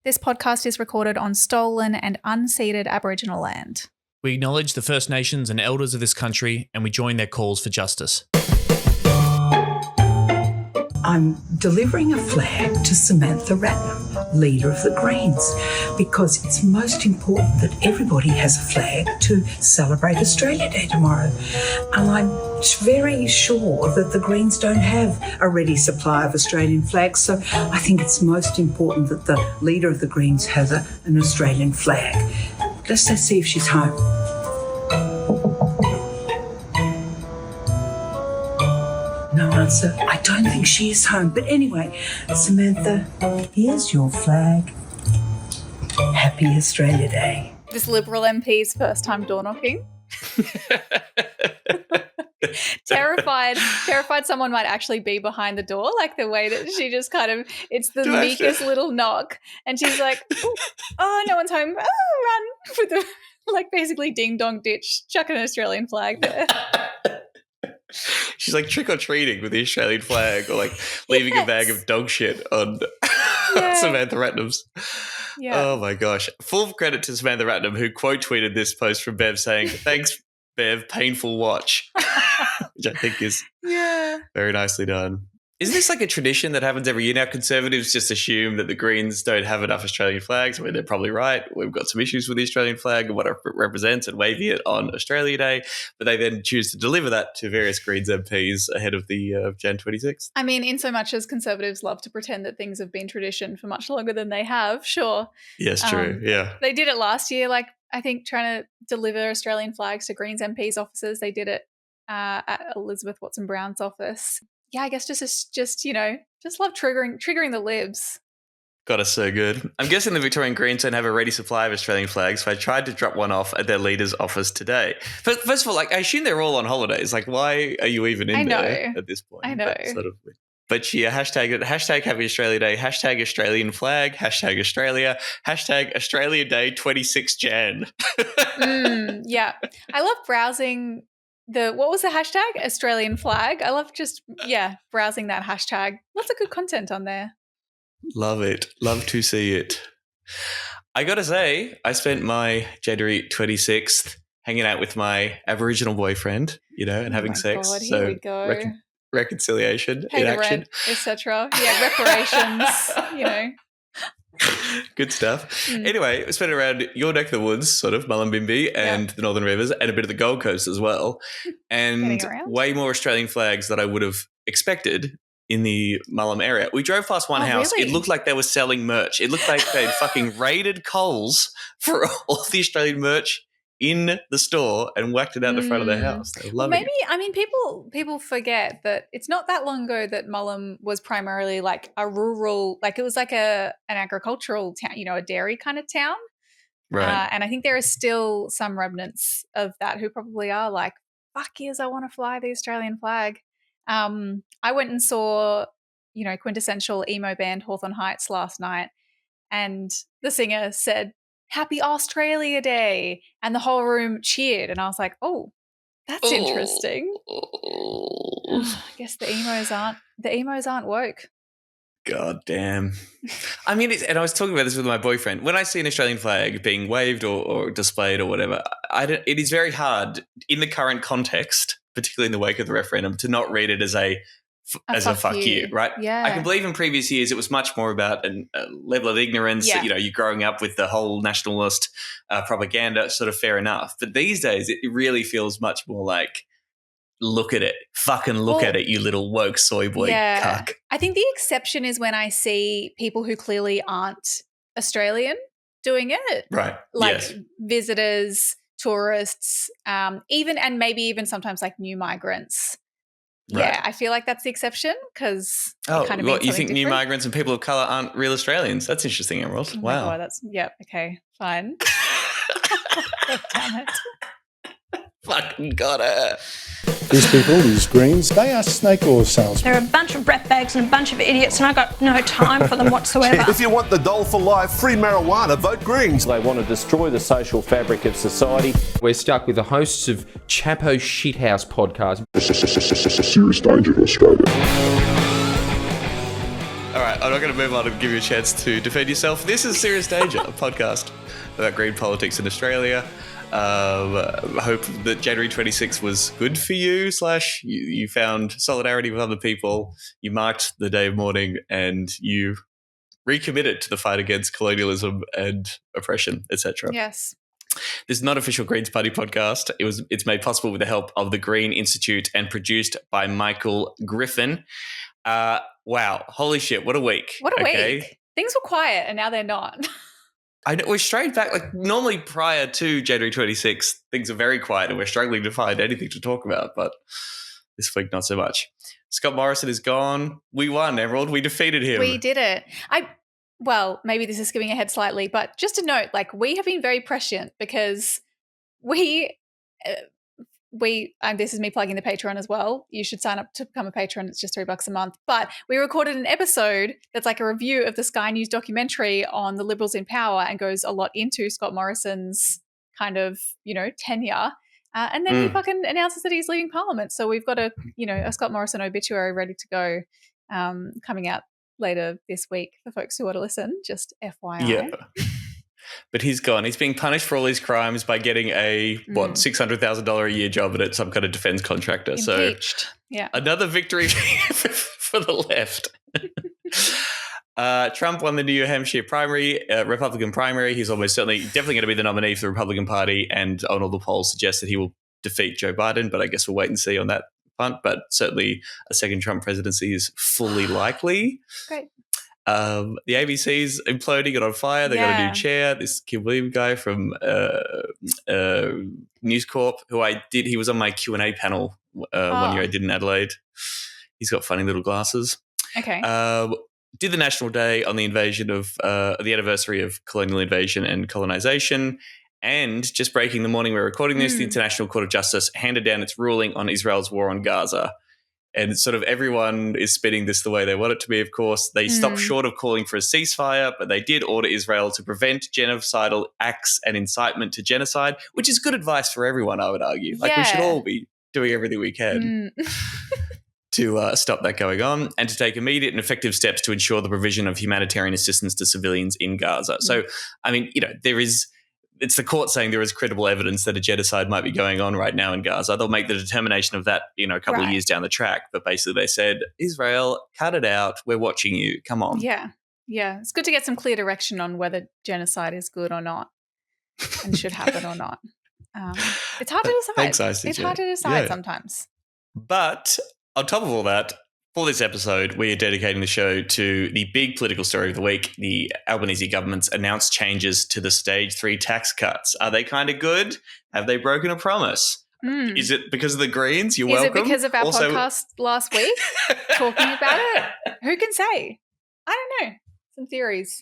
This podcast is recorded on stolen and unceded Aboriginal land. We acknowledge the First Nations and elders of this country, and we join their calls for justice. I'm delivering a flag to Samantha Ratnam, leader of the Greens, because it's most important that everybody has a flag to celebrate Australia Day tomorrow. And I'm very sure that the Greens don't have a ready supply of Australian flags, so I think it's most important that the leader of the Greens has an Australian flag. Let's see if she's home. No answer. I don't think she is home. But anyway, Samantha, here's your flag. Happy Australia Day. This Liberal MP's first time door knocking. Terrified someone might actually be behind the door, like the way that she just kind of, it's the meekest little knock. And she's like, oh, no one's home. Oh, run. With the, like, basically ding-dong ditch, chuck an Australian flag there. She's like trick-or-treating with the Australian flag, or like leaving a bag of dog shit on Samantha Ratnam's. Yeah. Oh my gosh. Full credit to Samantha Ratnam, who quote tweeted this post from Bev saying, "Thanks, Bev, painful watch," which I think is very nicely done. Isn't this like a tradition that happens every year now? Conservatives just assume that the Greens don't have enough Australian flags. I mean, they're probably right. We've got some issues with the Australian flag and what it represents and waving it on Australia Day, but they then choose to deliver that to various Greens MPs ahead of the Jan 26th. I mean, in so much as Conservatives love to pretend that things have been tradition for much longer than they have, sure. Yes, true, yeah. They did it last year, like I think trying to deliver Australian flags to Greens MPs' offices. They did it at Elizabeth Watson-Brown's office. Yeah, I guess just love triggering the libs. God, it's so good. I'm guessing the Victorian Greens don't have a ready supply of Australian flags, so I tried to drop one off at their leader's office today. But first of all, like, I assume they're all on holidays. Like, why are you even in there at this point? I know. But yeah, hashtag Happy Australia Day, hashtag Australian flag, hashtag Australia, hashtag Australia Day 26 Jan. Yeah. I love browsing what was the hashtag? Australian flag. I love just, browsing that hashtag. Lots of good content on there. Love it. Love to see it. I got to say, I spent my January 26th hanging out with my Aboriginal boyfriend, and having sex. God, here we go. Reconciliation Pay in the action. Rent, etc. Yeah, reparations, Good stuff. Anyway, we spent it around your neck of the woods, sort of, Mullumbimby and the Northern Rivers, and a bit of the Gold Coast as well. And way more Australian flags than I would have expected in the Mullum area. We drove past one house. Really? It looked like they were selling merch. It looked like they'd fucking raided Coles for all the Australian merch in the store and whacked it out the front of their house. They were loving it. I mean, people forget that it's not that long ago that Mullum was primarily like a rural, like it was like an agricultural town, a dairy kind of town. Right. And I think there are still some remnants of that who probably are like, fuck yes, I want to fly the Australian flag. I went and saw, quintessential emo band Hawthorne Heights last night, and the singer said, "Happy Australia Day," and the whole room cheered, and I was like, "Oh, that's interesting." I guess the emos aren't woke. God damn. I mean, and I was talking about this with my boyfriend. When I see an Australian flag being waved or displayed or whatever, it is very hard in the current context, particularly in the wake of the referendum, to not read it as a fuck you, right? Yeah. I can believe in previous years it was much more about a level of ignorance. Yeah. You're growing up with the whole nationalist propaganda, sort of fair enough. But these days it really feels much more like, look at it. Fucking look at it, you little woke soy boy cuck. I think the exception is when I see people who clearly aren't Australian doing it. Right. Like visitors, tourists, maybe even sometimes like new migrants. Right. Yeah, I feel like that's the exception because you think new migrants and people of colour aren't real Australians? That's interesting, Emerald. Oh wow. God, okay, fine. Damn it. Fucking got it. These people, these Greens, they are snake oil salesmen. They're a bunch of breathbags and a bunch of idiots, and I got no time for them whatsoever. If you want the dole for life, free marijuana, vote Greens. They want to destroy the social fabric of society. We're stuck with the hosts of Chapo Shithouse podcast. Serious danger to Australia. All right, right, I'm not going to move on and give you a chance to defend yourself. This is Serious Danger, a podcast about green politics in Australia. I hope that January 26th was good for you, / you found solidarity with other people, you marked the day of mourning, and you recommitted to the fight against colonialism and oppression, etc. Yes. This is not an official Greens Party podcast. It's made possible with the help of the Green Institute and produced by Michael Griffin. Wow. Holy shit. What a week. What a week. Things were quiet and now they're not. I know, we're straight back. Like normally prior to January 26th, things are very quiet and we're struggling to find anything to talk about. But this week, not so much. Scott Morrison is gone. We won, Emerald. We defeated him. We did it. Well, maybe this is skipping ahead slightly, but just a note, like we have been very prescient because and this is me plugging the Patreon as well. You should sign up to become a patron. It's just $3 a month. But we recorded an episode that's like a review of the Sky News documentary on the Liberals in power and goes a lot into Scott Morrison's kind of, tenure. And then he fucking announces that he's leaving Parliament. So we've got a Scott Morrison obituary ready to go coming out later this week for folks who want to listen, just FYI. Yeah. But he's gone. He's being punished for all his crimes by getting a, $600,000 a year job at some kind of defense contractor. Impeached. So yeah. Another victory for the left. Trump won the New Hampshire primary, Republican primary. He's definitely going to be the nominee for the Republican Party, and on all the polls suggest that he will defeat Joe Biden, but I guess we'll wait and see on that front. But certainly a second Trump presidency is fully likely. Great. The ABC's imploding and on fire. They got a new chair. This Kim Williams guy from News Corp, he was on my Q&A panel 1 year I did in Adelaide. He's got funny little glasses. Okay. Did the National Day on the invasion of the anniversary of colonial invasion and colonization. And just breaking the morning we're recording this, the International Court of Justice handed down its ruling on Israel's war on Gaza. And sort of everyone is spinning this the way they want it to be, of course. They stopped short of calling for a ceasefire, but they did order Israel to prevent genocidal acts and incitement to genocide, which is good advice for everyone, I would argue. Like, we should all be doing everything we can to stop that going on and to take immediate and effective steps to ensure the provision of humanitarian assistance to civilians in Gaza. So, I mean, it's the court saying there is credible evidence that a genocide might be going on right now in Gaza. They'll make the determination of that, a couple of years down the track. But basically they said, Israel, cut it out. We're watching you. Come on. Yeah. Yeah. It's good to get some clear direction on whether genocide is good or not and should happen or not. It's hard to decide. Thanks, ICJ. It's hard to decide sometimes. But on top of all that, for this episode, we are dedicating the show to the big political story of the week. The Albanese government's announced changes to the Stage 3 tax cuts. Are they kind of good? Have they broken a promise? Is it because of the Greens? You're welcome. Is it because of our podcast last week talking about it? Who can say? I don't know. Some theories.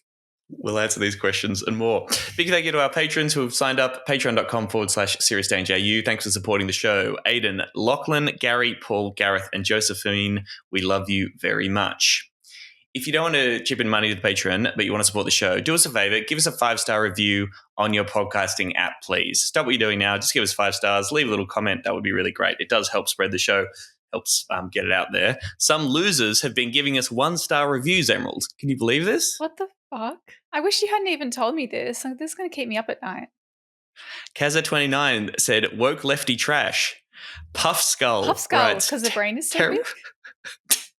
We'll answer these questions and more. Big thank you to our patrons who have signed up, patreon.com/SeriousDangerAU. Thanks for supporting the show. Aidan, Lachlan, Gary, Paul, Gareth, and Josephine, we love you very much. If you don't want to chip in money to the Patreon, but you want to support the show, do us a favor, give us a 5-star review on your podcasting app, please. Stop what you're doing now. Just give us 5 stars. Leave a little comment. That would be really great. It does help spread the show, helps get it out there. Some losers have been giving us 1-star reviews, Emerald. Can you believe this? What the fuck? I wish you hadn't even told me this. Like, this is going to keep me up at night. Kaza29 said, woke lefty trash. Puff Skull. Puff Skull, because the brain is so big.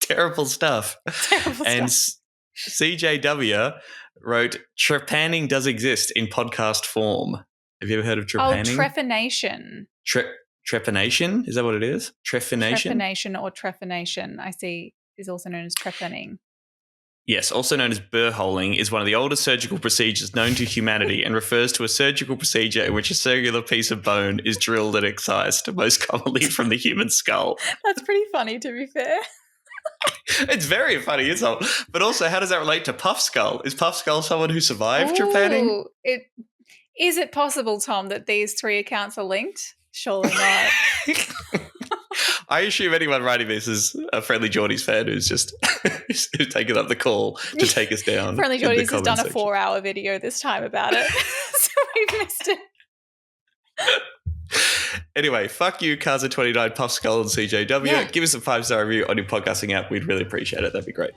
Terrible stuff. And CJW wrote, trepanning does exist in podcast form. Have you ever heard of trepanning? Oh, trephination. Trepanation? Is that what it is? Trephination? Trephination or trephination, I see, is also known as trepanning. Yes, also known as burr-holing, is one of the oldest surgical procedures known to humanity and refers to a surgical procedure in which a circular piece of bone is drilled and excised, most commonly from the human skull. That's pretty funny, to be fair. It's very funny, isn't it? But also, how does that relate to Puff Skull? Is Puff Skull someone who survived trepanning? Is it possible, Tom, that these 3 accounts are linked? Surely not. I assume anyone writing this is a Friendly Geordies fan who's just who's taken up the call to take us down. Friendly Geordies has done a 4-hour video this time about it, so we've missed it. Anyway, fuck you, Kaza29, Puff Skull, and CJW. Yeah. Give us a 5-star review on your podcasting app. We'd really appreciate it. That'd be great.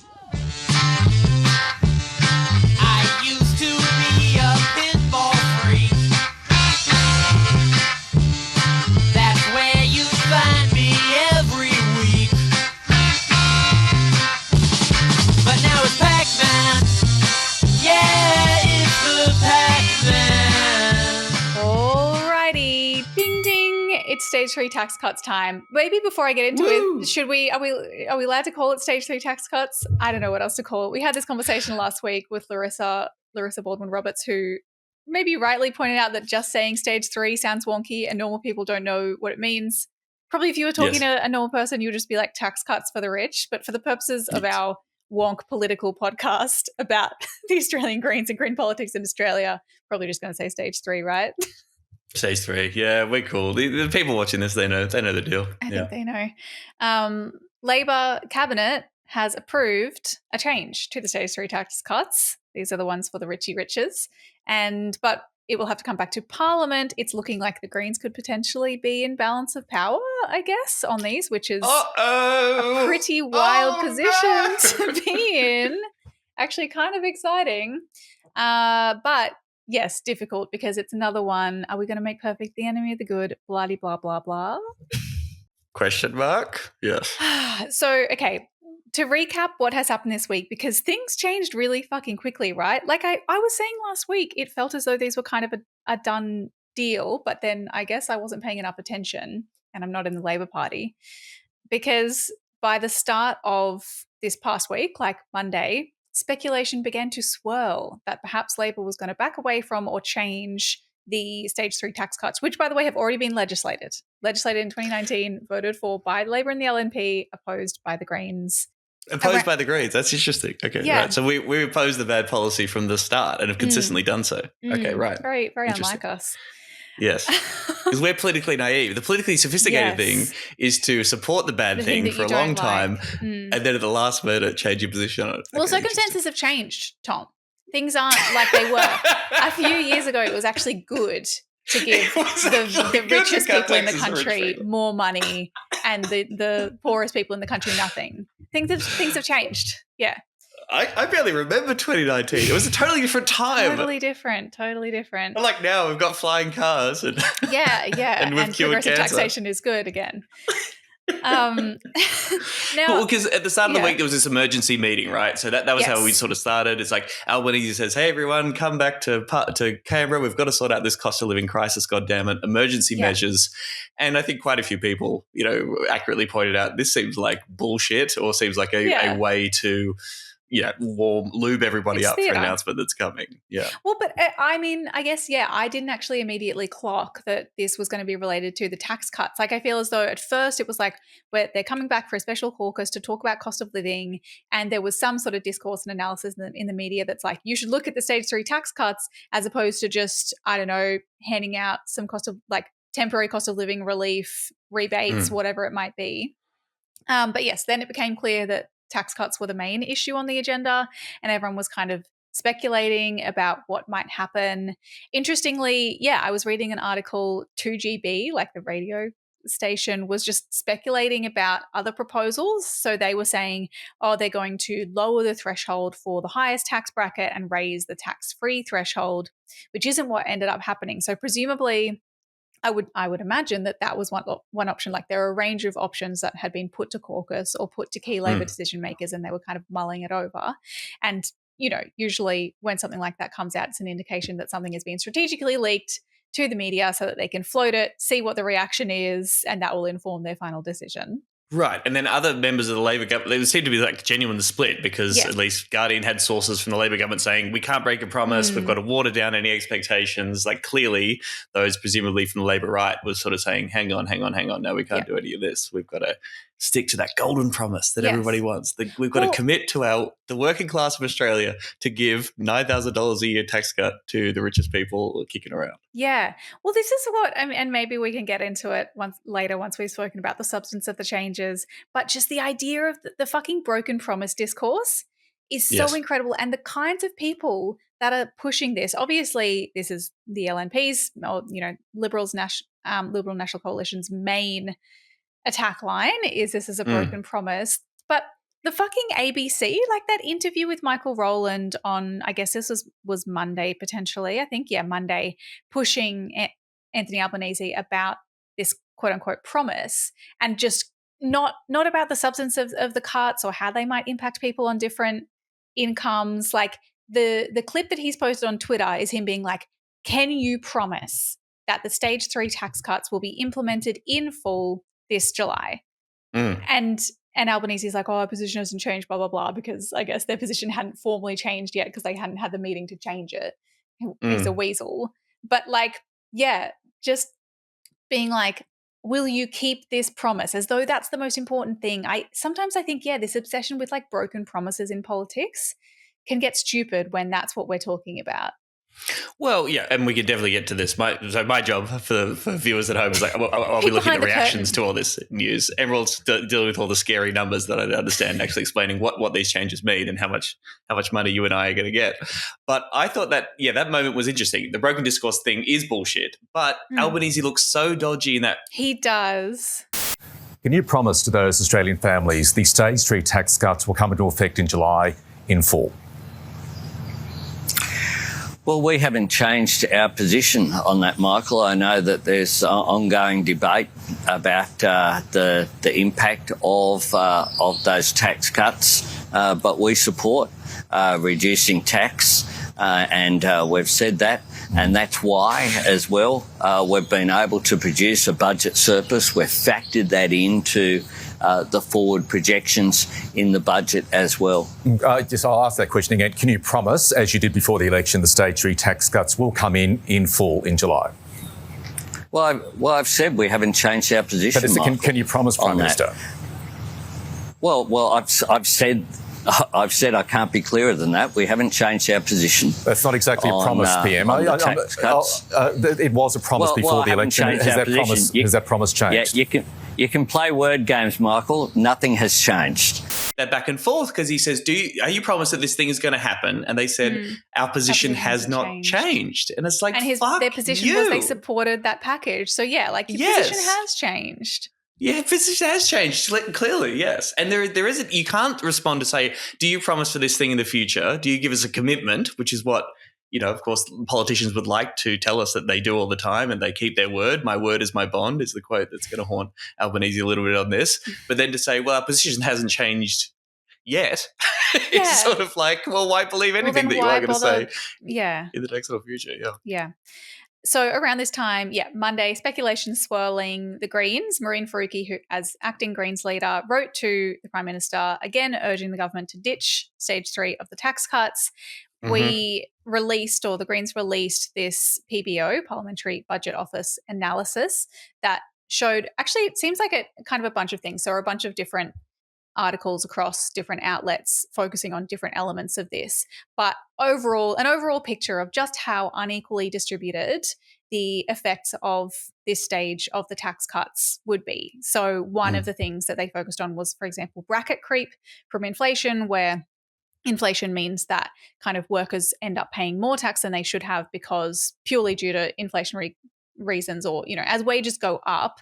Alrighty, ding ding! It's stage 3 tax cuts time. Maybe before I get into it, are we allowed to call it stage 3 tax cuts? I don't know what else to call it. We had this conversation last week with Larissa Baldwin Roberts, who maybe rightly pointed out that just saying stage 3 sounds wonky and normal people don't know what it means. Probably if you were talking to a normal person, you would just be like tax cuts for the rich. But for the purposes of our wonk political podcast about the Australian Greens and green politics in Australia, probably just going to say stage 3, right? Stage 3. Yeah, we're cool. The people watching this, they know the deal. I think they know. Labor cabinet has approved a change to the stage 3 tax cuts. These are the ones for the richie riches. But it will have to come back to Parliament. It's looking like the Greens could potentially be in balance of power, I guess, on these, which is a pretty wild position to be in. Actually kind of exciting. But yes, difficult because it's another one. Are we going to make perfect the enemy of the good? Blah, blah, blah, blah. Question mark? Yes. So, okay. To recap what has happened this week, because things changed really fucking quickly, right? Like I was saying last week, it felt as though these were kind of a done deal, but then I guess I wasn't paying enough attention, and I'm not in the Labor Party, because by the start of this past week, like Monday, speculation began to swirl that perhaps Labor was going to back away from or change the stage 3 tax cuts, which, by the way, have already been legislated in 2019, voted for by Labor and the LNP, opposed by the Greens. Opposed by the Greens. That's interesting. Okay, yeah. Right. So we opposed the bad policy from the start and have consistently done so. Okay, right. Very, very unlike us. Yes. Because we're politically naive. The politically sophisticated thing is to support the bad thing for a long time and then at the last minute change your position on it. Well, circumstances have changed, Tom. Things aren't like they were. A few years ago, it was actually good to give the richest people in the country more money and the poorest people in the country nothing. Things have changed. Yeah. I barely remember 2019. It was a totally different time. Totally different. Like now we've got flying cars and and we've cured progressive cancer. Taxation is good again. Now, because at the start of the week there was this emergency meeting, right? So that was how we sort of started. It's like Albanese says, "Hey everyone, come back to Canberra. We've got to sort out this cost of living crisis. God damn it, emergency measures." And I think quite a few people, accurately pointed out this seems like bullshit, or seems like a way to lube everybody up for an announcement that's coming. Yeah. Well, but I mean, I guess, I didn't actually immediately clock that this was going to be related to the tax cuts. Like, I feel as though at first it was like, they're coming back for a special caucus to talk about cost of living. And there was some sort of discourse and analysis in the media that's like, you should look at the stage 3 tax cuts as opposed to just, I don't know, handing out some temporary cost of living relief, rebates, whatever it might be. But yes, then it became clear that tax cuts were the main issue on the agenda, and everyone was kind of speculating about what might happen. Interestingly, I was reading an article, 2GB, like the radio station, was just speculating about other proposals. So they were saying, they're going to lower the threshold for the highest tax bracket and raise the tax-free threshold, which isn't what ended up happening. So presumably, I would imagine that was one option. Like, there are a range of options that had been put to caucus or put to key Labor decision makers, and they were kind of mulling it over. And usually when something like that comes out, it's an indication that something has been strategically leaked to the media so that they can float it, see what the reaction is, and that will inform their final decision. Right. And then other members of the Labor government, they seem to be like genuine split, because at least Guardian had sources from the Labor government saying, we can't break a promise, we've got to water down any expectations. Like, clearly those presumably from the Labor right was sort of saying, hang on, no, we can't do any of this. We've got to stick to that golden promise that everybody wants. We've got to commit to the working class of Australia to give $9,000 a year tax cut to the richest people kicking around. Yeah. Well, this is what, and maybe we can get into it once we've spoken about the substance of the changes, but just the idea of the fucking broken promise discourse is so incredible. And the kinds of people that are pushing this, obviously this is the LNP's, or, Liberal National Coalition's main attack line is this is a broken promise. But the fucking ABC, like that interview with Michael Rowland on, I guess this was Monday potentially, I think, Monday, pushing Anthony Albanese about this quote unquote promise, and just not about the substance of the cuts or how they might impact people on different incomes. Like, the clip that he's posted on Twitter is him being like, can you promise that the stage 3 tax cuts will be implemented in full this July? And Albanese's like, oh, our position hasn't changed, blah, blah, blah, because I guess their position hadn't formally changed yet because they hadn't had the meeting to change it. He's a weasel. But like, yeah, just being like, will you keep this promise? As though that's the most important thing. Sometimes I think, yeah, this obsession with like broken promises in politics can get stupid when that's what we're talking about. Well, yeah, and we could definitely get to this. My job for viewers at home is like, I'll be looking at the reactions to all this news. Emerald's dealing with all the scary numbers that I don't understand, actually explaining what these changes mean and how much money you and I are going to get. But I thought that, that moment was interesting. The broken discourse thing is bullshit, but Albanese looks so dodgy in that. He does. Can you promise to those Australian families the stage 3 tax cuts will come into effect in July in full? Well, we haven't changed our position on that, Michael. I know that there's ongoing debate about the impact of those tax cuts, but we support reducing tax, and we've said that. And that's why, as well, we've been able to produce a budget surplus. We've factored that into the forward projections in the budget as well. I'll ask that question again. Can you promise, as you did before the election, the stage 3 tax cuts will come in full in July? Well, I've said we haven't changed our position. But can you promise, Prime Minister? Well, I've said I can't be clearer than that. We haven't changed our position. That's not exactly a promise, PM. It was a promise before the election. Has that promise changed? Yeah, you can play word games, Michael. Nothing has changed. That back and forth because he says, are you promised that this thing is going to happen? And they said, our position has not changed. And it's like, and their position was they supported that package. So yeah, like your position has changed. Yeah, position has changed, clearly, yes. And there isn't, you can't respond to say, do you promise for this thing in the future? Do you give us a commitment, which is what, of course, politicians would like to tell us that they do all the time and they keep their word. My word is my bond is the quote that's going to haunt Albanese a little bit on this. But then to say, well, our position hasn't changed yet, it's sort of like, well, why believe anything that you are going to say in the next future? Yeah. So around this time, Monday, speculation swirling. The Greens, Maureen Faruqi, who as acting Greens leader, wrote to the Prime Minister, again urging the government to ditch stage 3 of the tax cuts. We released, or the Greens released, this PBO, Parliamentary Budget Office analysis that showed, actually it seems like kind of a bunch of things. So a bunch of different articles across different outlets focusing on different elements of this, but an overall picture of just how unequally distributed the effects of this stage of the tax cuts would be. So one of the things that they focused on was, for example, bracket creep from inflation, where inflation means that kind of workers end up paying more tax than they should have because purely due to inflationary reasons, or, as wages go up,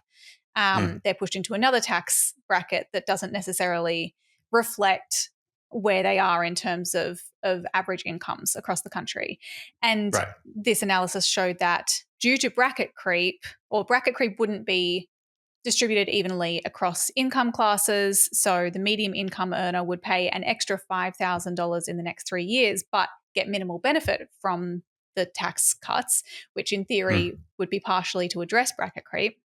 they're pushed into another tax bracket that doesn't necessarily reflect where they are in terms of average incomes across the country. And this analysis showed that due to bracket creep wouldn't be distributed evenly across income classes. So the medium income earner would pay an extra $5,000 in the next 3 years, but get minimal benefit from the tax cuts, which in theory would be partially to address bracket creep.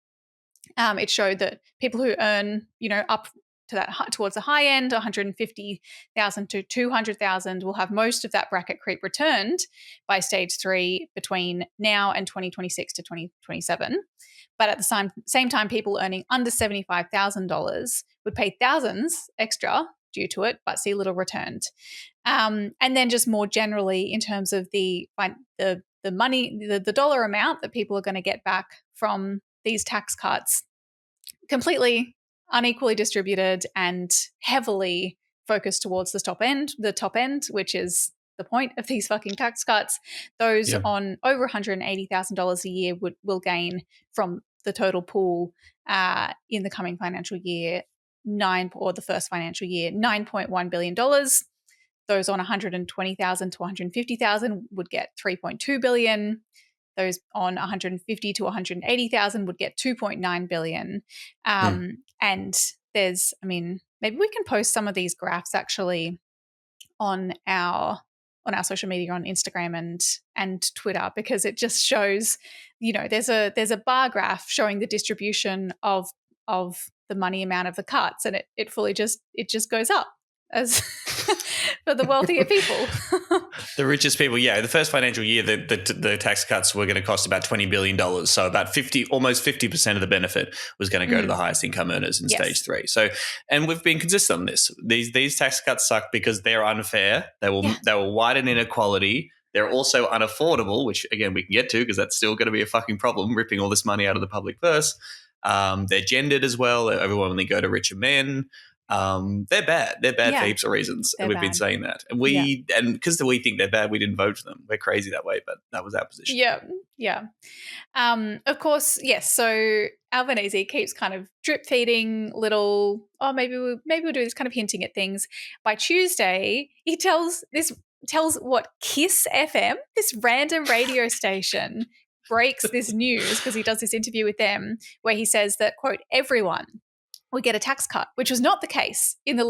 It showed that people who earn, up to that towards the high end, 150,000 to 200,000, will have most of that bracket creep returned by stage 3 between now and 2026 to 2027. But at the same time, people earning under $75,000 would pay thousands extra due to it, but see little returned. And then just more generally, in terms of the money, the dollar amount that people are going to get back from these tax cuts, completely unequally distributed and heavily focused towards the top end, which is the point of these fucking tax cuts. Those on over $180,000 a year will gain from the total pool in the coming financial year, the first financial year, $9.1 billion. Those on 120,000 to 150,000 would get $3.2 billion. Those on 150 to 180,000 would get $2.9 billion. And there's, maybe we can post some of these graphs actually on our on our social media on Instagram and Twitter, because it just shows, there's a bar graph showing the distribution of the money amount of the cuts, and it fully just goes up as for the wealthier people. The richest people, the first financial year, the tax cuts were going to cost about $20 billion. So about almost 50% of the benefit was going to go to the highest income earners in stage 3. So, and we've been consistent on this. These tax cuts suck because they're unfair. They will widen inequality. They're also unaffordable, which again we can get to because that's still going to be a fucking problem, ripping all this money out of the public purse. They're gendered as well. They overwhelmingly go to richer men. They're bad. They're bad for heaps of reasons. And we've been saying that. And and because we think they're bad, we didn't vote for them. We're crazy that way, but that was our position. Yeah. Of course, yes. So Albanese keeps kind of drip feeding little, maybe we'll do this, kind of hinting at things. By Tuesday, he tells what Kiss FM, this random radio station, breaks this news because he does this interview with them where he says that, quote, everyone we get a tax cut, which was not the case in the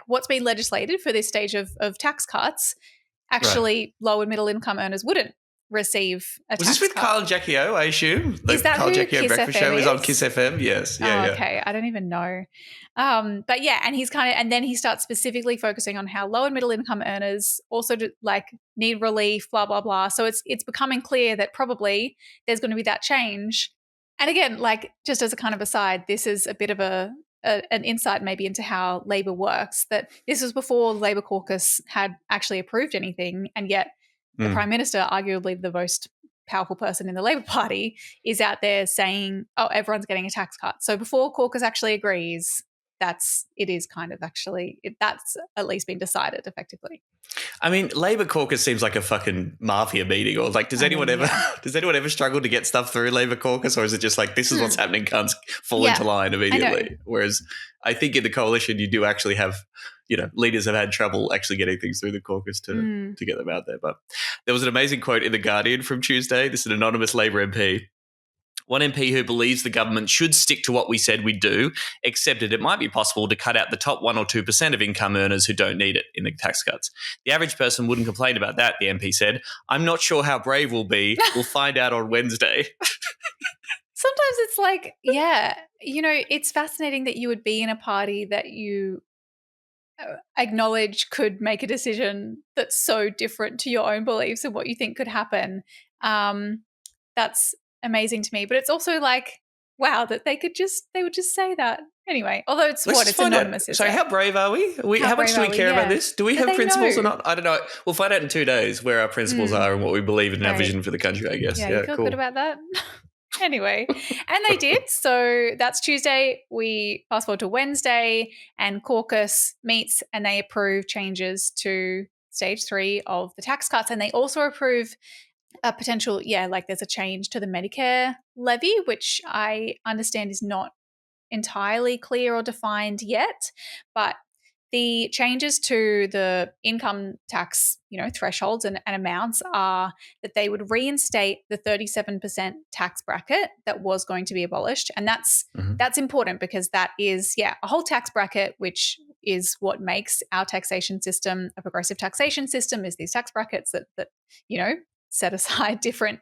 what's been legislated for this stage of tax cuts. Actually, low and middle income earners wouldn't receive a tax cut. Was this with Carl Jackie O, I assume? Is that Carl who Jackie Kiss Breakfast FM Show is? On Kiss FM? Yes. Yeah. Okay. I don't even know. But yeah, and he's and then he starts specifically focusing on how low and middle income earners also need relief, blah, blah, blah. So it's becoming clear that probably there's going to be that change. And again, just as a kind of aside, this is a bit of an insight maybe into how Labor works, that this was before the Labor caucus had actually approved anything, and yet the Prime Minister, arguably the most powerful person in the Labor Party, is out there saying, everyone's getting a tax cut. So before caucus actually agrees, that's at least been decided effectively. I mean, Labor caucus seems like a fucking mafia meeting, or does anyone ever struggle to get stuff through Labor caucus, or is it just this is what's happening, cunts, fall into line immediately? Whereas I think in the coalition you do actually have, leaders have had trouble actually getting things through the caucus to get them out there. But there was an amazing quote in The Guardian from Tuesday. This is an anonymous Labor MP. One MP who believes the government should stick to what we said we'd do, except that it might be possible to cut out the top 1 or 2% of income earners who don't need it in the tax cuts. The average person wouldn't complain about that, the MP said. I'm not sure how brave we'll be. We'll find out on Wednesday. Sometimes it's it's fascinating that you would be in a party that you acknowledge could make a decision that's so different to your own beliefs and what you think could happen. That's amazing to me, but it's also wow, that they would just say that anyway. Although it's anonymous. So how brave are we? How much do we care about this? Do we have principles or not? I don't know. We'll find out in 2 days where our principles are and what we believe in our vision for the country, I guess. Yeah, you feel good about that? Anyway, and they did. So that's Tuesday. We fast forward to Wednesday, and caucus meets and they approve changes to stage 3 of the tax cuts, and they also approve a potential, there's a change to the Medicare levy, which I understand is not entirely clear or defined yet, but the changes to the income tax, thresholds and amounts are that they would reinstate the 37% tax bracket that was going to be abolished. And that's important because that is, a whole tax bracket, which is what makes our taxation system a progressive taxation system, is these tax brackets that set aside different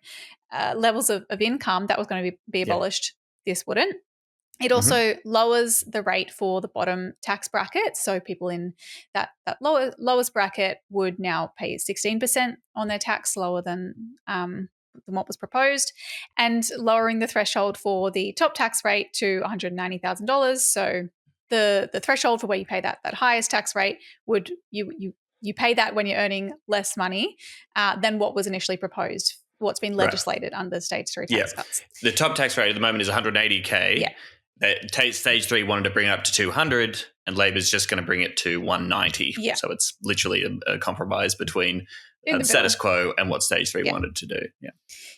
levels of income. That was going to be abolished. This wouldn't. It also lowers the rate for the bottom tax bracket. So people in that lowest bracket would now pay 16% on their tax, lower than what was proposed, and lowering the threshold for the top tax rate to $190,000. So the threshold for where you pay that highest tax rate would you pay that when you're earning less money than what was initially proposed, what's been legislated under stage 3 tax cuts. The top tax rate at the moment is $180K. Yeah. Stage 3 wanted to bring it up to 200, and Labor's just going to bring it to 190. Yeah. So it's literally a compromise between the status quo and what stage 3 wanted to do. Yeah.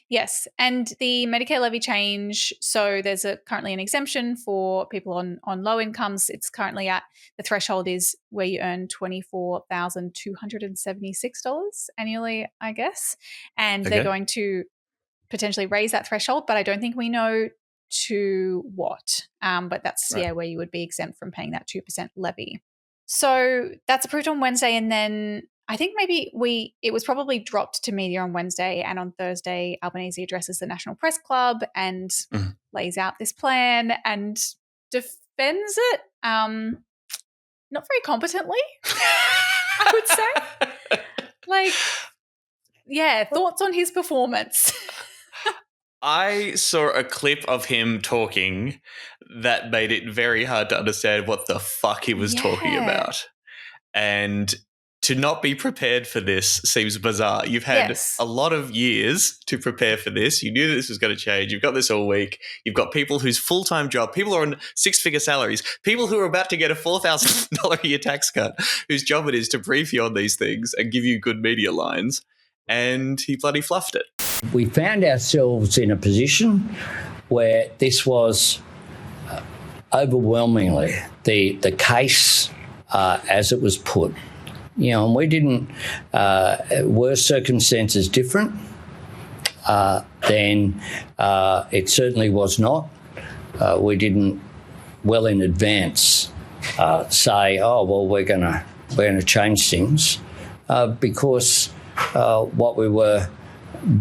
Yes. And the Medicare levy change, so there's currently an exemption for people on low incomes. It's currently at, the threshold is where you earn $24,276 annually, I guess. And they're going to potentially raise that threshold, but I don't think we know to what. But that's where you would be exempt from paying that 2% levy. So that's approved on Wednesday, and then I think maybe it was probably dropped to media on Wednesday, and on Thursday, Albanese addresses the National Press Club and lays out this plan and defends it, not very competently, I would say. Like, yeah, thoughts on his performance. I saw a clip of him talking that made it very hard to understand what the fuck he was talking about. And to not be prepared for this seems bizarre. You've had a lot of years to prepare for this. You knew that this was going to change. You've got this all week. You've got people whose full-time job, people who are on six-figure salaries, people who are about to get a $4,000 a year tax cut, whose job it is to brief you on these things and give you good media lines. And he bloody fluffed it. We found ourselves in a position where this was overwhelmingly the case as it was put. You know, and we didn't, were circumstances different? Then it certainly was not. We didn't well in advance say, oh, well, we're going to change things because what we were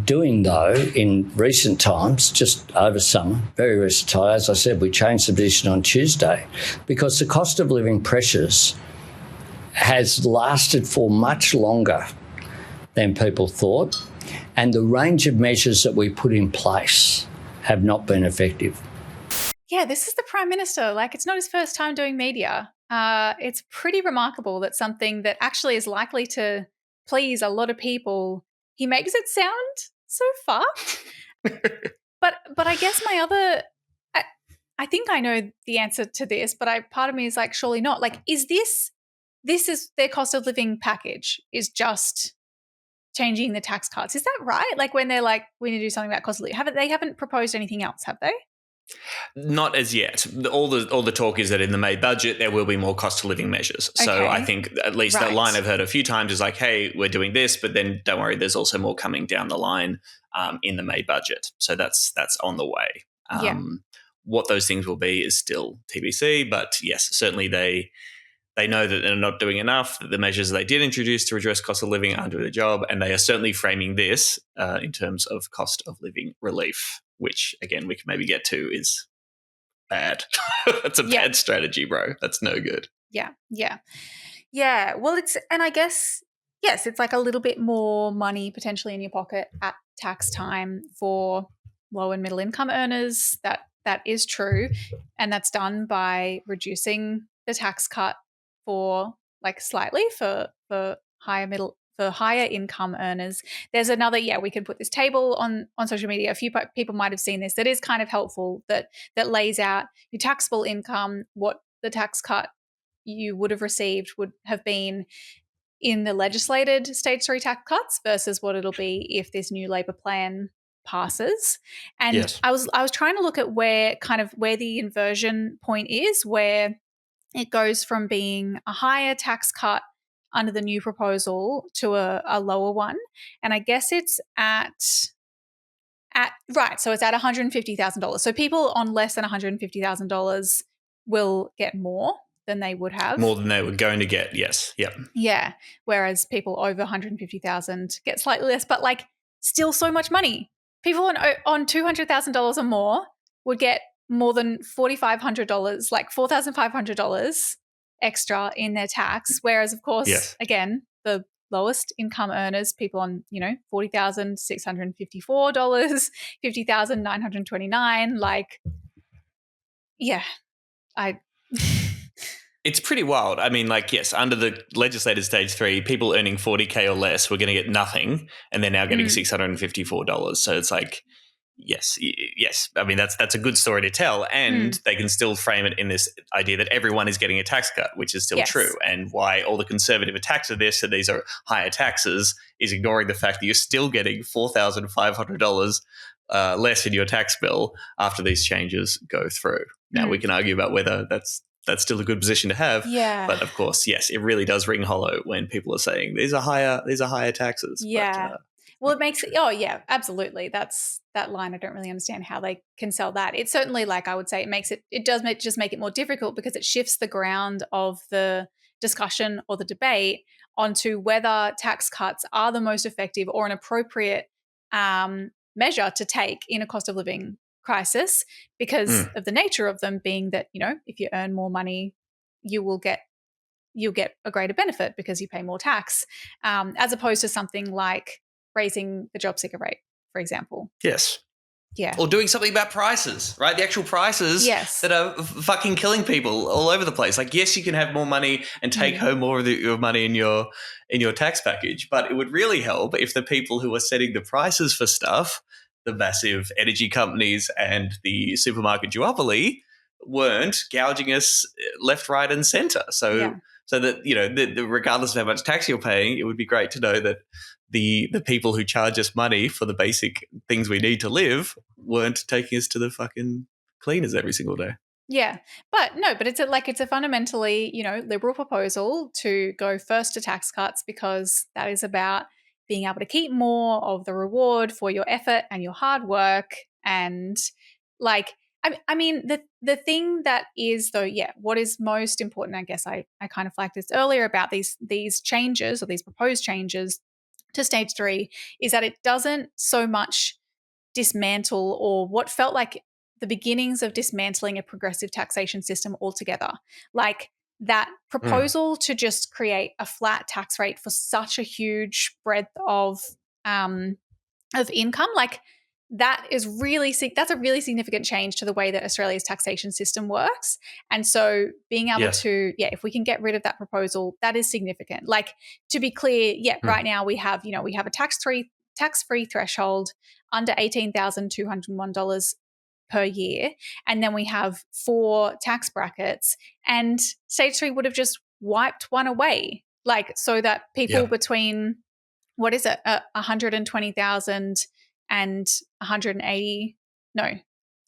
doing, though, in recent times, just over summer, very recent time, as I said, we changed the position on Tuesday because the cost of living pressures has lasted for much longer than people thought, and the range of measures that we put in place have not been effective. Yeah, this is the Prime Minister. Like, it's not his first time doing media. It's pretty remarkable that something that actually is likely to please a lot of people, he makes it sound so fucked. But I guess I think I know the answer to this, but part of me is like, surely not. Like, is this is their cost of living package is just changing the tax cuts. Is that right? Like, when they're like, we need to do something about cost of living, they haven't proposed anything else, have they? Not as yet. All the talk is that in the May budget there will be more cost of living measures. Okay. So I think at least that line I've heard a few times is like, hey, we're doing this, but then don't worry, there's also more coming down the line in the May budget. So that's on the way. What those things will be is still TBC, but yes, certainly they know that they're not doing enough, that the measures they did introduce to address cost of living aren't doing the job, and they are certainly framing this in terms of cost of living relief, which, again, we can maybe get to is bad. That's a bad strategy, bro. That's no good. Yeah. Well, and I guess, yes, it's like a little bit more money potentially in your pocket at tax time for low and middle income earners. That is true, and that's done by reducing the tax cut for like slightly for higher income earners. There's another, we could put this table on social media. A few people might have seen this. That is kind of helpful, that lays out your taxable income, what the tax cut you would have received would have been in the legislated stage 3 tax cuts versus what it'll be if this new Labor plan passes. And I was trying to look at where the inversion point is, where it goes from being a higher tax cut under the new proposal to a lower one. And I guess it's so it's at $150,000. So people on less than $150,000 will get more than they would have. More than they were going to get, yes. Yep. Yeah. Whereas people over $150,000 get slightly less, but like still so much money. People on $200,000 or more would get more than $4,500, like $4,500 extra in their tax. Whereas, of course, again, the lowest income earners, people on, $40,654, $50,929, like, It's pretty wild. I mean, like, yes, under the legislated stage 3, people earning $40K or less were going to get nothing, and they're now getting $654. So it's like, yes. I mean, that's a good story to tell, and they can still frame it in this idea that everyone is getting a tax cut, which is still true, and why all the conservative attacks of this, that these are higher taxes, is ignoring the fact that you're still getting $4,500 less in your tax bill after these changes go through. Now, we can argue about whether that's still a good position to have. Yeah. But of course, yes, it really does ring hollow when people are saying these are higher taxes. Yeah. But, well, it makes it, absolutely. That's that line. I don't really understand how they can sell that. It's certainly, like, I would say it does just make it more difficult because it shifts the ground of the discussion or the debate onto whether tax cuts are the most effective or an appropriate measure to take in a cost of living crisis because of the nature of them being that, if you earn more money, you'll get a greater benefit because you pay more tax, as opposed to something like raising the job seeker rate, for example. Yes. Yeah. Or doing something about prices, right? The actual prices that are fucking killing people all over the place. Like, yes, you can have more money and take home more of your money in your tax package, but it would really help if the people who are setting the prices for stuff, the massive energy companies and the supermarket duopoly, weren't gouging us left, right, and centre. So that regardless of how much tax you're paying, it would be great to know that the people who charge us money for the basic things we need to live weren't taking us to the fucking cleaners every single day. Yeah. But it's a fundamentally, liberal proposal to go first to tax cuts because that is about being able to keep more of the reward for your effort and your hard work. And I mean, the thing that is though, what is most important, I guess I kind of flagged this earlier about these changes or these proposed changes to stage 3 is that it doesn't so much dismantle or what felt like the beginnings of dismantling a progressive taxation system altogether. Like that proposal to just create a flat tax rate for such a huge breadth of income, like that's a really significant change to the way that Australia's taxation system works. And so being able to, if we can get rid of that proposal, that is significant. Like to be clear, right now we have a tax-free threshold under $18,201 per year. And then we have 4 tax brackets and stage 3 would have just wiped one away. Like so that people between, 120,000 and 180,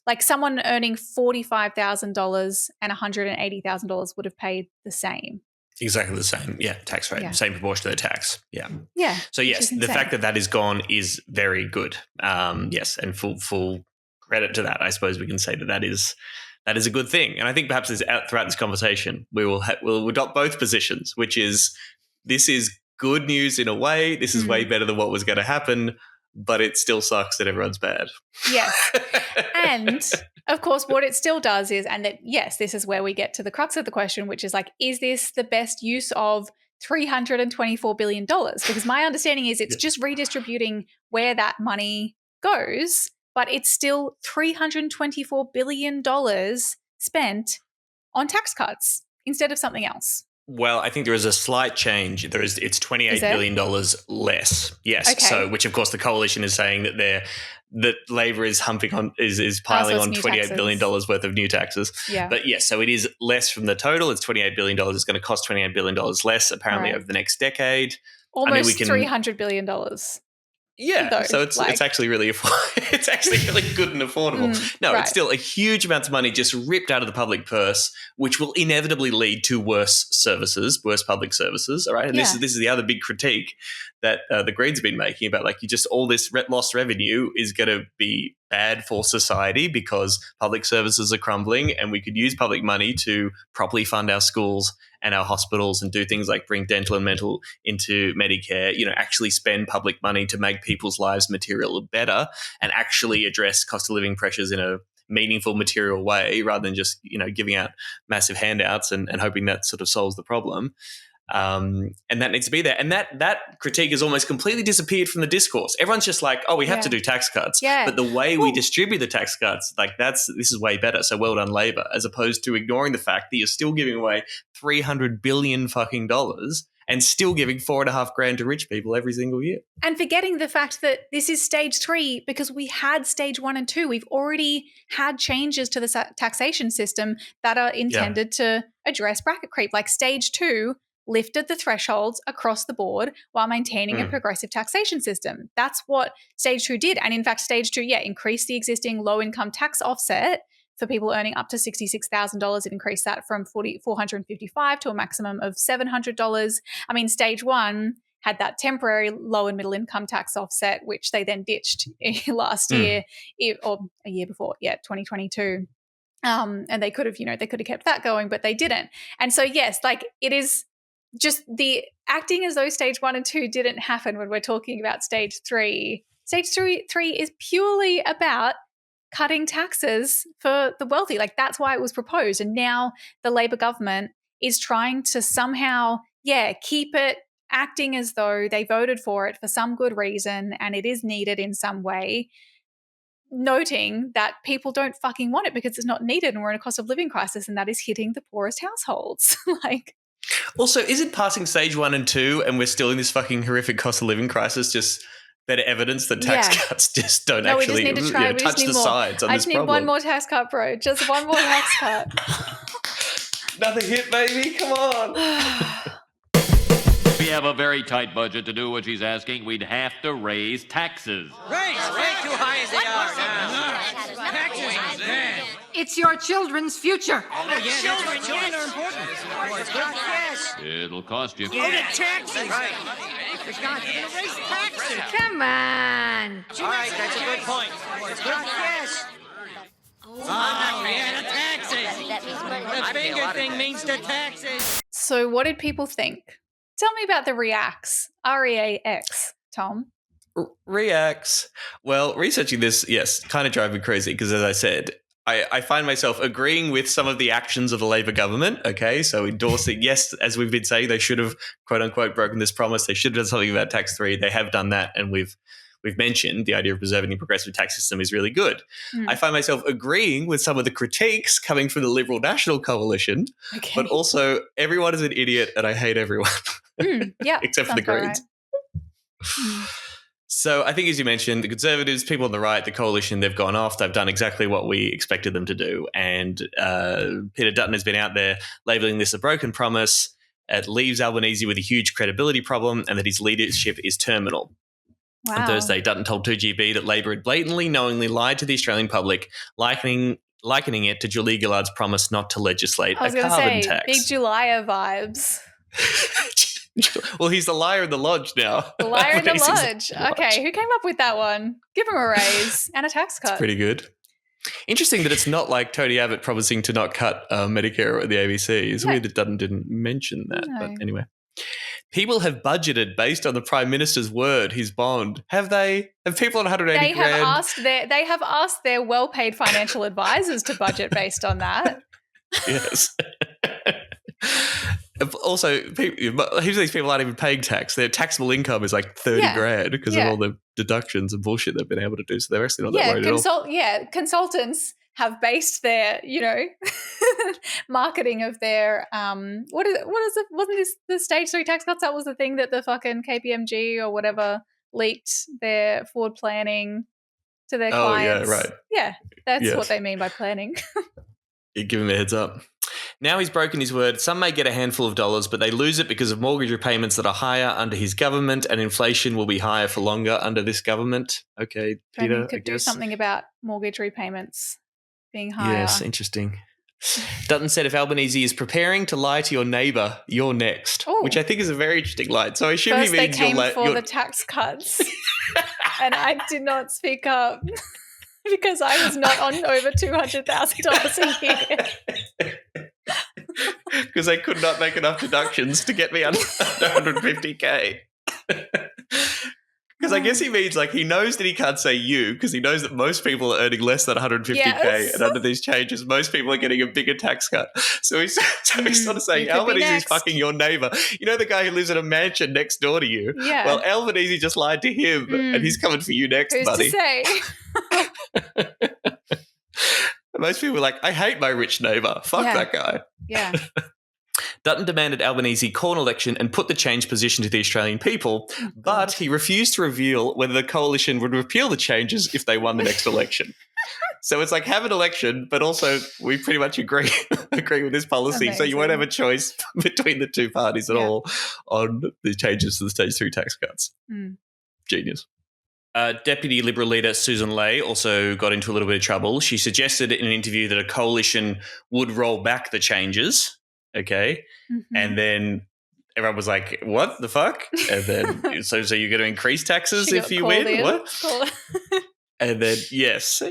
like someone earning $45,000 and $180,000 would have paid the same. Exactly the same. Yeah, tax rate, same proportion to the tax. Yeah. Yeah. So yes, the fact that is gone is very good. Yes, and full credit to that. I suppose we can say that is a good thing. And I think perhaps throughout this conversation, we'll adopt both positions, which is this is good news in a way. This is way better than what was going to happen. But it still sucks that everyone's bad. Yes. And of course, what it still does is, and that, yes, this is where we get to the crux of the question, which is like, is this the best use of $324 billion? Because my understanding is it's just redistributing where that money goes, but it's still $324 billion spent on tax cuts instead of something else. Well, I think there is a slight change. It's $28 billion less. Yes. Okay. So, which of course the coalition is saying that Labor is piling on $28 billion worth of new taxes. Yeah. But yes, so it is less from the total. It's $28 billion. It's going to cost $28 billion less apparently over the next decade. Almost $300 billion. Yeah, though, so it's actually really it's actually really good and affordable. It's still a huge amount of money just ripped out of the public purse, which will inevitably lead to worse public services. All right, and this is the other big critique that the Greens have been making about all this lost revenue is going to be bad for society because public services are crumbling, and we could use public money to properly fund our schools and our hospitals and do things like bring dental and mental into Medicare, actually spend public money to make people's lives materially better and actually address cost of living pressures in a meaningful material way rather than just, giving out massive handouts and hoping that sort of solves the problem. And that needs to be there. And that critique has almost completely disappeared from the discourse. Everyone's just like, oh, we have to do tax cuts. Yeah. But the way we distribute the tax cuts, this is way better. So well done, Labor, as opposed to ignoring the fact that you're still giving away $300 billion fucking dollars and still giving $4,500 to rich people every single year. And forgetting the fact that this is stage 3 because we had stage 1 and 2. We've already had changes to the taxation system that are intended to address bracket creep. Like stage 2 lifted the thresholds across the board while maintaining a progressive taxation system. That's what stage 2 did. And in fact, stage 2, increased the existing low-income tax offset for people earning up to $66,000. It increased that from $455 to a maximum of $700. I mean, stage 1 had that temporary low and middle income tax offset, which they then ditched last year or a year before, 2022. And they could have kept that going, but they didn't. And so, yes, it is just the acting as though stage 1 and 2 didn't happen when we're talking about stage 3. Stage 3 is purely about cutting taxes for the wealthy. Like, that's why it was proposed. And now the Labor government is trying to somehow, keep it acting as though they voted for it for some good reason and it is needed in some way, noting that people don't fucking want it because it's not needed and we're in a cost of living crisis and that is hitting the poorest households. Like, also, is it passing stage 1 and 2 and we're still in this fucking horrific cost of living crisis just better evidence that tax cuts just don't actually we just need to try. touch the sides on this problem? I just need one more tax cut, bro. Just one more tax cut. Another hit, baby. Come on. We have a very tight budget to do what she's asking. We'd have to raise taxes. Raise way too high as they are now. Taxes are dead. It's your children's future. Oh, yeah, children are important. Yes. It'll cost you. Oh, the taxes. Right. It's not. You're going to raise taxes. Come on. All right, that's a good point. Yes. The taxes. The finger thing means the taxes. So what did people think? Tell me about the reacts. REAX, Tom. Reacts. Well, researching this, yes, kind of drive me crazy because, as I said, I find myself agreeing with some of the actions of the Labor government, okay? So endorsing, yes, as we've been saying, they should have, quote unquote, broken this promise. They should have done something about tax 3. They have done that, and we've mentioned the idea of preserving a progressive tax system is really good. I find myself agreeing with some of the critiques coming from the Liberal National Coalition, but also everyone is an idiot and I hate everyone. Yeah, except for the Greens. Right. So I think, as you mentioned, the Conservatives, people on the right, the coalition, they've gone off. They've done exactly what we expected them to do. And Peter Dutton has been out there labelling this a broken promise. It leaves Albanese with a huge credibility problem and that his leadership is terminal. Wow. On Thursday, Dutton told 2GB that Labor had blatantly, knowingly lied to the Australian public, likening it to Julia Gillard's promise not to legislate a carbon tax. Big Julia vibes. Well, he's the liar in the lodge now. The liar in the lodge. Okay, who came up with that one? Give him a raise and a tax cut. It's pretty good. Interesting that it's not like Tony Abbott promising to not cut Medicare at the ABC. It's weird that Dutton didn't mention that. No. But anyway. People have budgeted based on the Prime Minister's word, his bond. Have they? Have people on 180 grand? They have asked their well-paid financial advisors to budget based on that. Yes. Also, heaps of these people aren't even paying tax. Their taxable income is like 30 grand because of all the deductions and bullshit they've been able to do. So they're actually not that worried at all. Yeah, consultants have based their, marketing of their what is it? Wasn't this the stage 3 tax cuts? That was the thing that the fucking KPMG or whatever leaked their forward planning to their clients. Oh, yeah, right. Yeah, that's what they mean by planning. You give him a heads up. Now he's broken his word. Some may get a handful of dollars, but they lose it because of mortgage repayments that are higher under his government, and inflation will be higher for longer under this government. Okay, Peter, could do something about mortgage repayments being higher. Yes, interesting. Dutton said if Albanese is preparing to lie to your neighbour, you're next, which I think is a very interesting line. So I assume first he means they came for the tax cuts, and I did not speak up because I was not on over $200,000 a year. Because they could not make enough deductions to get me under 150K. Because I guess he means like he knows that he can't say you because he knows that most people are earning less than 150K and under these changes, most people are getting a bigger tax cut. So he's sort of saying Albanese is fucking your neighbour. You know the guy who lives in a mansion next door to you? Yeah. Well, Albanese just lied to him and he's coming for you next, Who's buddy. to say? Most people are like, I hate my rich neighbour. Fuck that guy. Yeah. Dutton demanded Albanese call an election and put the change position to the Australian people, but he refused to reveal whether the coalition would repeal the changes if they won the next election. So it's like have an election, but also we pretty much agree with this policy. Amazing. So you won't have a choice between the two parties at all on the changes to the stage 3 tax cuts. Genius. Deputy Liberal leader Susan Ley also got into a little bit of trouble. She suggested in an interview that a coalition would roll back the changes, okay? And then everyone was like, what the fuck? And then, so you're going to increase taxes if you win? What? And then, yes,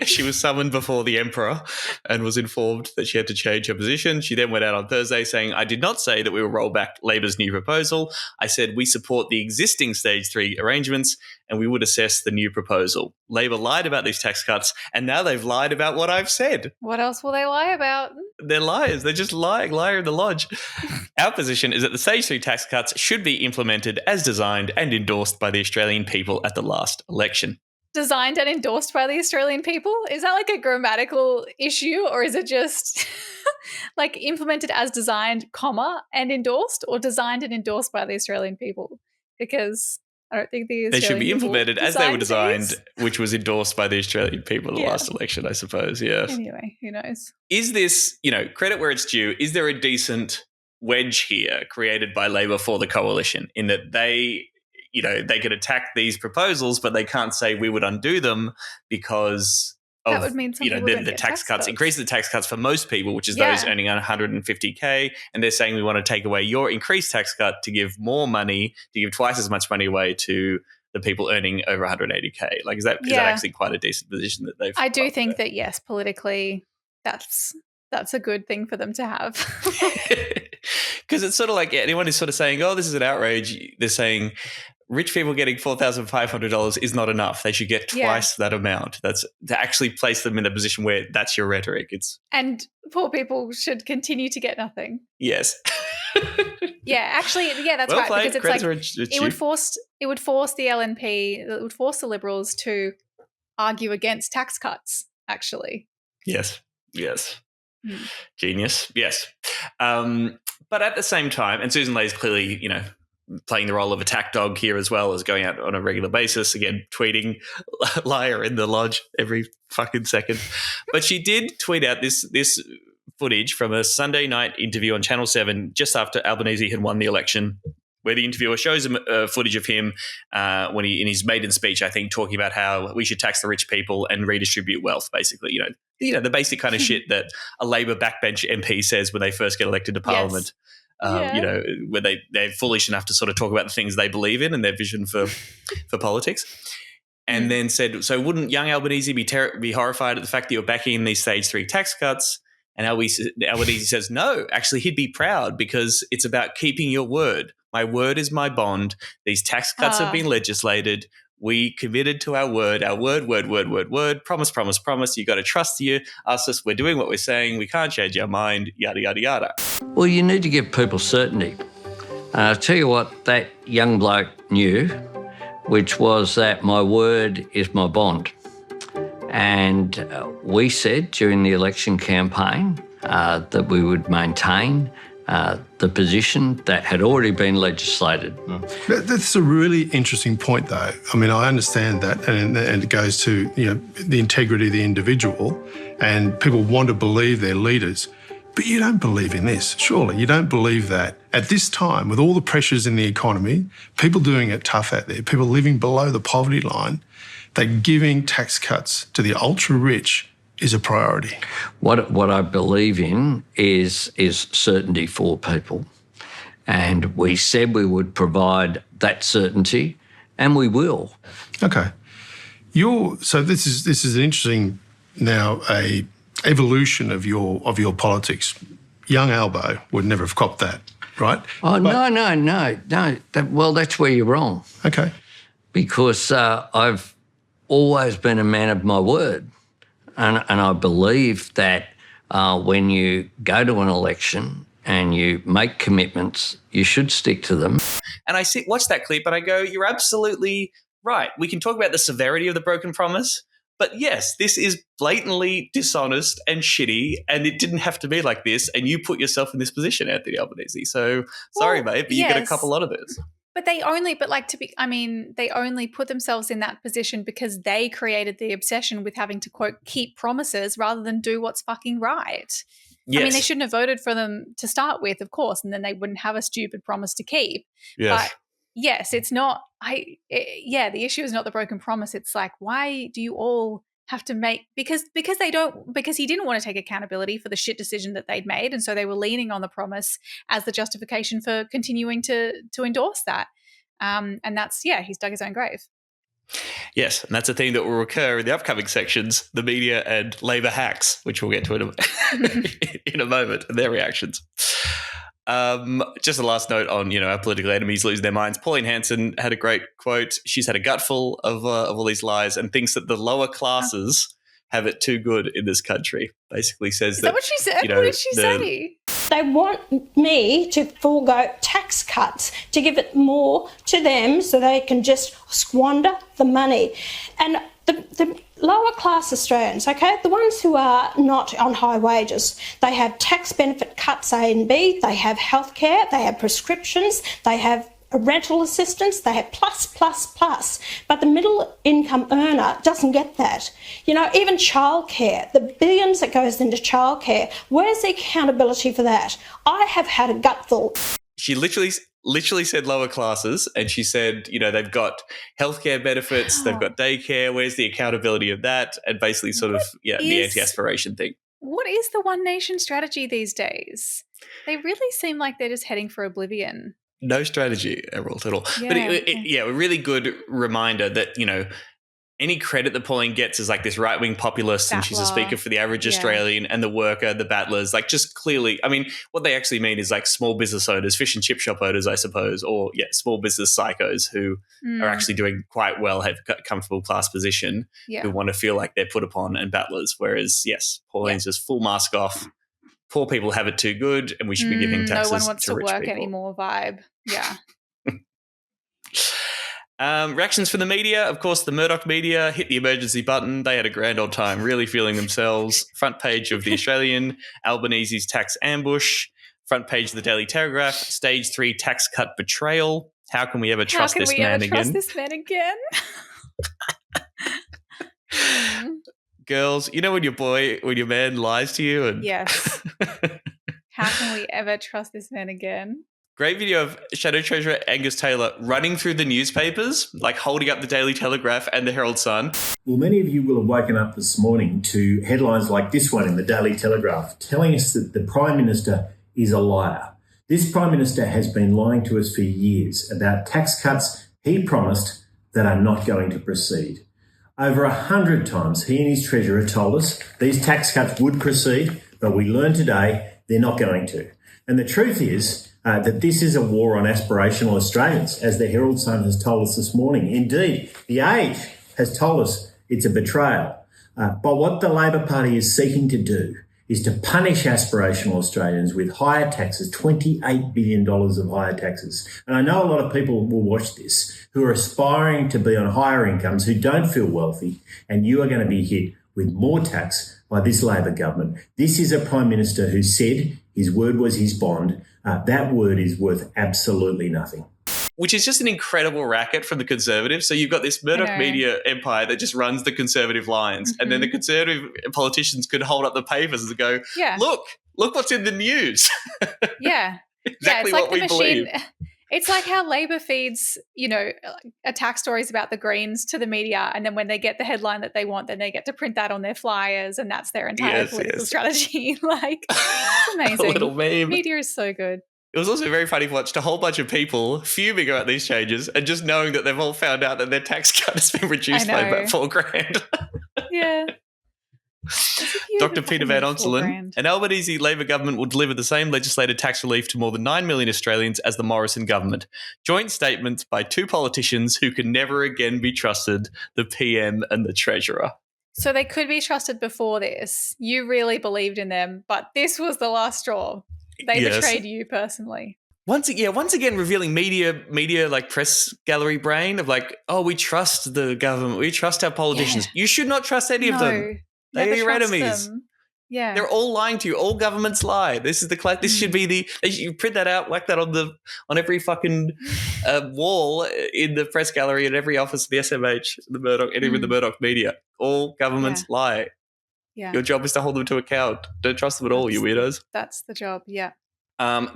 she was summoned before the emperor and was informed that she had to change her position. She then went out on Thursday saying, I did not say that we will roll back Labor's new proposal. I said we support the existing stage 3 arrangements and we would assess the new proposal. Labor lied about these tax cuts and now they've lied about what I've said. What else will they lie about? They're liars. They're just lying, liar in the lodge. Our position is that the stage 3 tax cuts should be implemented as designed and endorsed by the Australian people at the last election. Designed and endorsed by the Australian people? Is that like a grammatical issue, or is it just like implemented as designed, comma, and endorsed, or designed and endorsed by the Australian people? Because I don't think the Australian they should be implemented as they were designed, these. which was endorsed by the Australian people in the last election, I suppose. Yeah. Anyway, who knows? Is this, credit where it's due? Is there a decent wedge here created by Labor for the coalition in that they could attack these proposals, but they can't say we would undo them because of that would mean the tax cuts. Increase the tax cuts for most people, which is those earning 150K, and they're saying we want to take away your increased tax cut to give more money, to give twice as much money away to the people earning over 180K. Like, is that actually quite a decent position that they've? I do think that yes, politically, that's a good thing for them to have. Because it's sort of like anyone who's sort of saying, "Oh, this is an outrage." They're saying rich people getting $4,500 is not enough. They should get twice that amount. That's to actually place them in a position where that's your rhetoric. And poor people should continue to get nothing. Yes. That's well right. Played. Because it's it would force the LNP, it would force the Liberals to argue against tax cuts. Actually. Yes. Genius. Yes. But at the same time, and Susan Lay's clearly, playing the role of attack dog here as well as going out on a regular basis, again, tweeting liar in the lodge every fucking second. But she did tweet out this footage from a Sunday night interview on Channel 7 just after Albanese had won the election, where the interviewer shows him footage of him when he, in his maiden speech, I think, talking about how we should tax the rich people and redistribute wealth, basically. The basic kind of shit that a Labor backbench MP says when they first get elected to Parliament. Where they're foolish enough to sort of talk about the things they believe in and their vision for politics. And then said, so wouldn't young Albanese be horrified at the fact that you're backing these stage 3 tax cuts? And Albanese says, no, actually he'd be proud because it's about keeping your word. My word is my bond. These tax cuts have been legislated. We committed to our word, word, promise. You got to trust us. We're doing what we're saying. We can't change our mind, yada, yada, yada. Well, you need to give people certainty. I'll tell you what that young bloke knew, which was that my word is my bond. And we said during the election campaign that we would maintain the position that had already been legislated. That's a really interesting point, though. I mean, I understand that, and it goes to the integrity of the individual, and people want to believe their leaders. But you don't believe in this, surely. You don't believe that at this time, with all the pressures in the economy, people doing it tough out there, people living below the poverty line, that giving tax cuts to the ultra-rich is a priority. What I believe in is certainty for people. And we said we would provide that certainty, and we will. Okay. So this is an interesting a evolution of your politics. Young Albo would never have copped that, right? Oh, no. That's where you're wrong. Okay. Because I've always been a man of my word. And I believe that when you go to an election and you make commitments, you should stick to them. And I watch that clip and I go, you're absolutely right. We can talk about the severity of the broken promise, but yes, this is blatantly dishonest and shitty, and it didn't have to be like this, and you put yourself in this position, Anthony Albanese. So sorry, mate, but you get a couple lot of this. But they only put themselves in that position because they created the obsession with having to, quote, keep promises rather than do what's fucking right. Yes. I mean, they shouldn't have voted for them to start with, of course, and then they wouldn't have a stupid promise to keep. Yes. But yes, it's not the issue is not the broken promise. It's like, why do you all have to make because he didn't want to take accountability for the shit decision that they'd made, and so they were leaning on the promise as the justification for continuing to endorse that. And that's he's dug his own grave. Yes, and that's a theme that will recur in the upcoming sections, the media and Labor hacks, which we'll get to in a moment, and their reactions. Just a last note on, our political enemies losing their minds. Pauline Hanson had a great quote. She's had a gutful of all these lies and thinks that the lower classes have it too good in this country. Basically says Is that what she said? What did she say? They want me to forego tax cuts, to give it more to them so they can just squander the money. And the lower class Australians, okay, the ones who are not on high wages, they have tax benefit cuts A and B, they have healthcare, they have prescriptions, they have rental assistance, they have plus. But the middle income earner doesn't get that. Even childcare, the billions that goes into childcare, where's the accountability for that? I have had a gutful. She literally said lower classes, and she said, they've got healthcare benefits, they've got daycare, where's the accountability of that? And basically the anti-aspiration thing. What is the one nation strategy these days? They really seem like they're just heading for oblivion. No strategy, Emerald, at all. Yeah. But a really good reminder that, any credit that Pauline gets is like this right-wing populist, and she's a speaker for the average Australian and the worker, the battlers, like just clearly, what they actually mean is like small business owners, fish and chip shop owners, I suppose, or small business psychos who are actually doing quite well, have a comfortable class position, who want to feel like they're put upon, and battlers. Whereas, yes, Pauline's just full mask off. Poor people have it too good, and we should be giving taxes to rich people. No one wants to work anymore vibe. Yeah. Reactions from the media. Of course, the Murdoch media hit the emergency button. They had a grand old time, really feeling themselves. Front page of The Australian, Albanese's tax ambush. Front page of the Daily Telegraph, stage 3 tax cut betrayal. How can we ever trust this man again? Girls, when your man lies to you? And yes. How can we ever trust this man again? Great video of Shadow Treasurer Angus Taylor running through the newspapers, like holding up the Daily Telegraph and the Herald Sun. Well, many of you will have woken up this morning to headlines like this one in the Daily Telegraph telling us that the Prime Minister is a liar. This Prime Minister has been lying to us for years about tax cuts he promised that are not going to proceed. Over 100 times he and his Treasurer told us these tax cuts would proceed, but we learned today they're not going to. And the truth is that this is a war on aspirational Australians, as the Herald Sun has told us this morning. Indeed, The Age has told us it's a betrayal. But what the Labor Party is seeking to do is to punish aspirational Australians with higher taxes, $28 billion of higher taxes. And I know a lot of people will watch this who are aspiring to be on higher incomes, who don't feel wealthy, and you are going to be hit with more tax by this Labor government. This is a Prime Minister who said his word was his bond. That word is worth absolutely nothing. Which is just an incredible racket from the Conservatives. So you've got this Murdoch media empire that just runs the Conservative lines. And then the Conservative politicians could hold up the papers and go, look what's in the news. Exactly what we believe. It's like how Labor feeds, attack stories about the Greens to the media, and then when they get the headline that they want, then they get to print that on their flyers, and that's their entire political strategy. It's amazing. A little meme. Media is so good. It was also very funny to watch a whole bunch of people fuming about these changes and just knowing that they've all found out that their tax cut has been reduced by about $4,000. Yeah. Dr. Peter Van Onselen, an Albanese Labor government will deliver the same legislated tax relief to more than 9 million Australians as the Morrison government. Joint statements by two politicians who can never again be trusted, the PM and the Treasurer. So they could be trusted before this. You really believed in them, but this was the last straw. They betrayed you personally. Once again, revealing media like press gallery brain of like, oh, we trust the government, we trust our politicians. You should not trust any of them. They are your enemies. Them. Yeah, they're all lying to you. All governments lie. This is this should be you print that out, whack that on every fucking wall in the press gallery at every office of the SMH, the Murdoch, and even the Murdoch media. All governments lie. Yeah. Your job is to hold them to account. Don't trust them at all, you weirdos. That's the job. Yeah.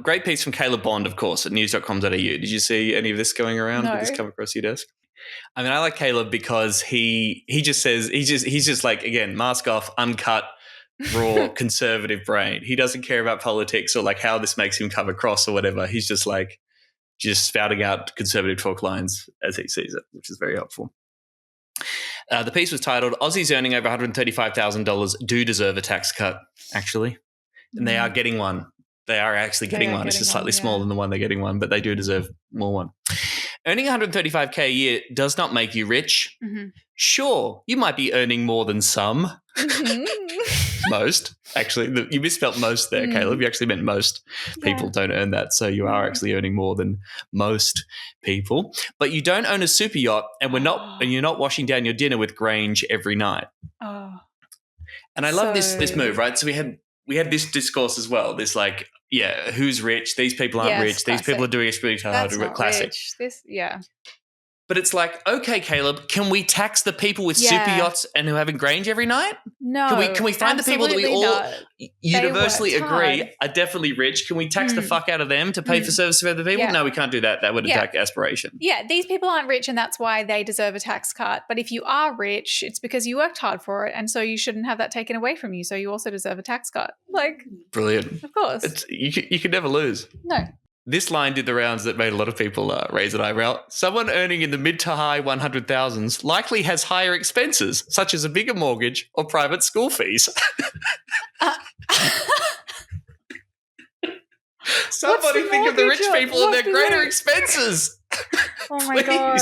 Great piece from Caleb Bond, of course, at news.com.au. Did you see any of this going around? No. Did this come across your desk? I mean, I like Caleb because he just says he's just like, again, mask off, uncut, raw, conservative brain. He doesn't care about politics or like how this makes him come across or whatever. He's just like spouting out conservative talk lines as he sees it, which is very helpful. The piece was titled, Aussies earning over $135,000 do deserve a tax cut, actually. And they are getting one. They are actually getting one. It's just slightly smaller than the one they're getting one, but they do deserve more one. Earning $135K a year does not make you rich. Mm-hmm. Sure, you might be earning more than some. Most, actually. You misspelled most there, Caleb. You actually meant most people don't earn that. So you are actually earning more than most people. But you don't own a super yacht and you're not washing down your dinner with Grange every night. Oh. And I love this move, right? So we had this discourse as well. This like, who's rich? These people aren't rich. Classic. These people are doing it really hard. That's not classic. rich. But it's like, okay, Caleb, can we tax the people with super yachts and who are having Grange every night? No. Can we find the people that we all not. universally agree hard. are definitely rich? Can we tax the fuck out of them to pay for service for other people? Yeah. No, we can't do that. That would attack aspiration. Yeah, these people aren't rich and that's why they deserve a tax cut. But if you are rich, it's because you worked hard for it and so you shouldn't have that taken away from you. So you also deserve a tax cut. Like, brilliant. Of course. You can never lose. No. This line did the rounds that made a lot of people raise an eyebrow. Someone earning in the mid to high 100,000s likely has higher expenses, such as a bigger mortgage or private school fees. Somebody think of the rich people and their greater expenses. Oh my God.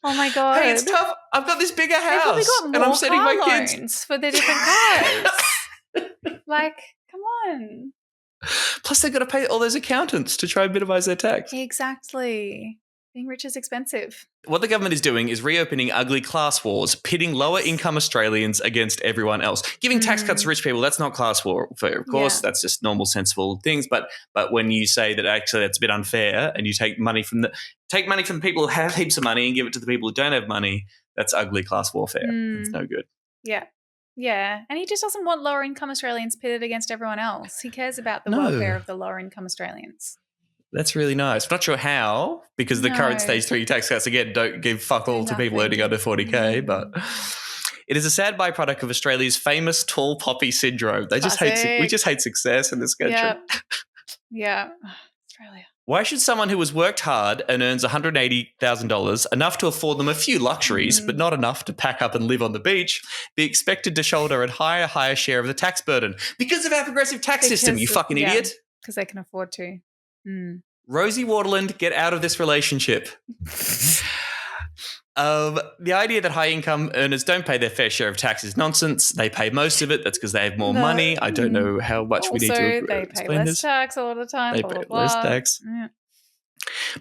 Oh my God. Hey, it's tough. I've got this bigger house. They've probably got and I'm sending my kids loans for the different cars. Like, come on. Plus, they've got to pay all those accountants to try and minimise their tax. Exactly. Being rich is expensive. What the government is doing is reopening ugly class wars, pitting lower-income Australians against everyone else. Giving tax cuts to rich people, that's not class warfare, of course. That's just normal, sensible things. But when you say that actually that's a bit unfair and you take money from the people who have heaps of money and give it to the people who don't have money, that's ugly class warfare. It's no good. Yeah. Yeah, and he just doesn't want lower-income Australians pitted against everyone else. He cares about the welfare of the lower-income Australians. That's really nice. Not sure how, because the current stage 3 tax cuts, again, don't give fuck all to people earning under 40K, but it is a sad byproduct of Australia's famous tall poppy syndrome. We just hate success in this country. Yeah. Australia. Why should someone who has worked hard and earns $180,000, enough to afford them a few luxuries, but not enough to pack up and live on the beach, be expected to shoulder a higher share of the tax burden? Because of our progressive tax system, you fucking idiot. Because they can afford to. Rosie Waterland, get out of this relationship. The idea that high-income earners don't pay their fair share of tax is nonsense. They pay most of it. That's because they have more money. I don't know how much we need to they pay less tax a lot of the time. They pay less tax. Yeah.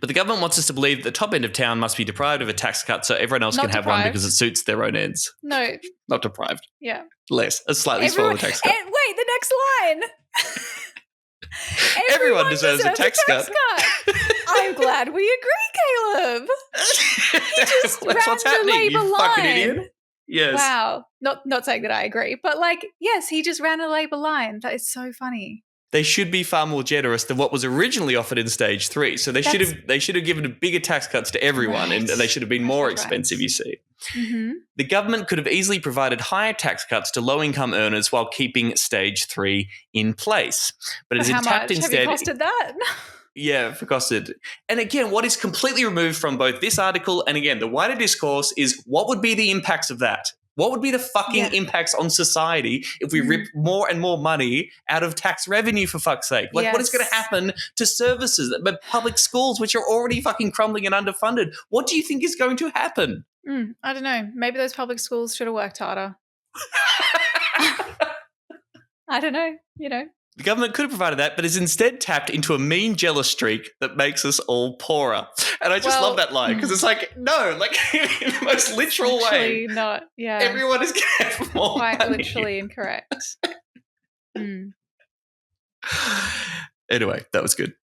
But the government wants us to believe that the top end of town must be deprived of a tax cut so everyone else can have one because it suits their own ends. No. Not deprived. Yeah. A slightly smaller tax cut. Wait, the next line. Everyone deserves a tax cut. I'm glad we agree, Caleb. He just ran what's happening, the Labor you line. fucking idiot. Yes. Wow. Not saying that I agree, but yes, he just ran a Labor line. That is so funny. They should be far more generous than what was originally offered in stage 3. So they should have given bigger tax cuts to everyone, and they should have been more expensive. You see, the government could have easily provided higher tax cuts to low-income earners while keeping stage 3 in place, but it is tapped instead. Have you costed that? Yeah, for costed. And again, what is completely removed from both this article and again the wider discourse is what would be the impacts of that. What would be the fucking impacts on society if we rip more and more money out of tax revenue, for fuck's sake? What is going to happen to services, public schools, which are already fucking crumbling and underfunded? What do you think is going to happen? I don't know. Maybe those public schools should have worked harder. I don't know, The government could have provided that, but is instead tapped into a mean, jealous streak that makes us all poorer. And I just love that line because it's no, in the most literal way. Not, everyone is getting more quite money. literally incorrect. Anyway, that was good.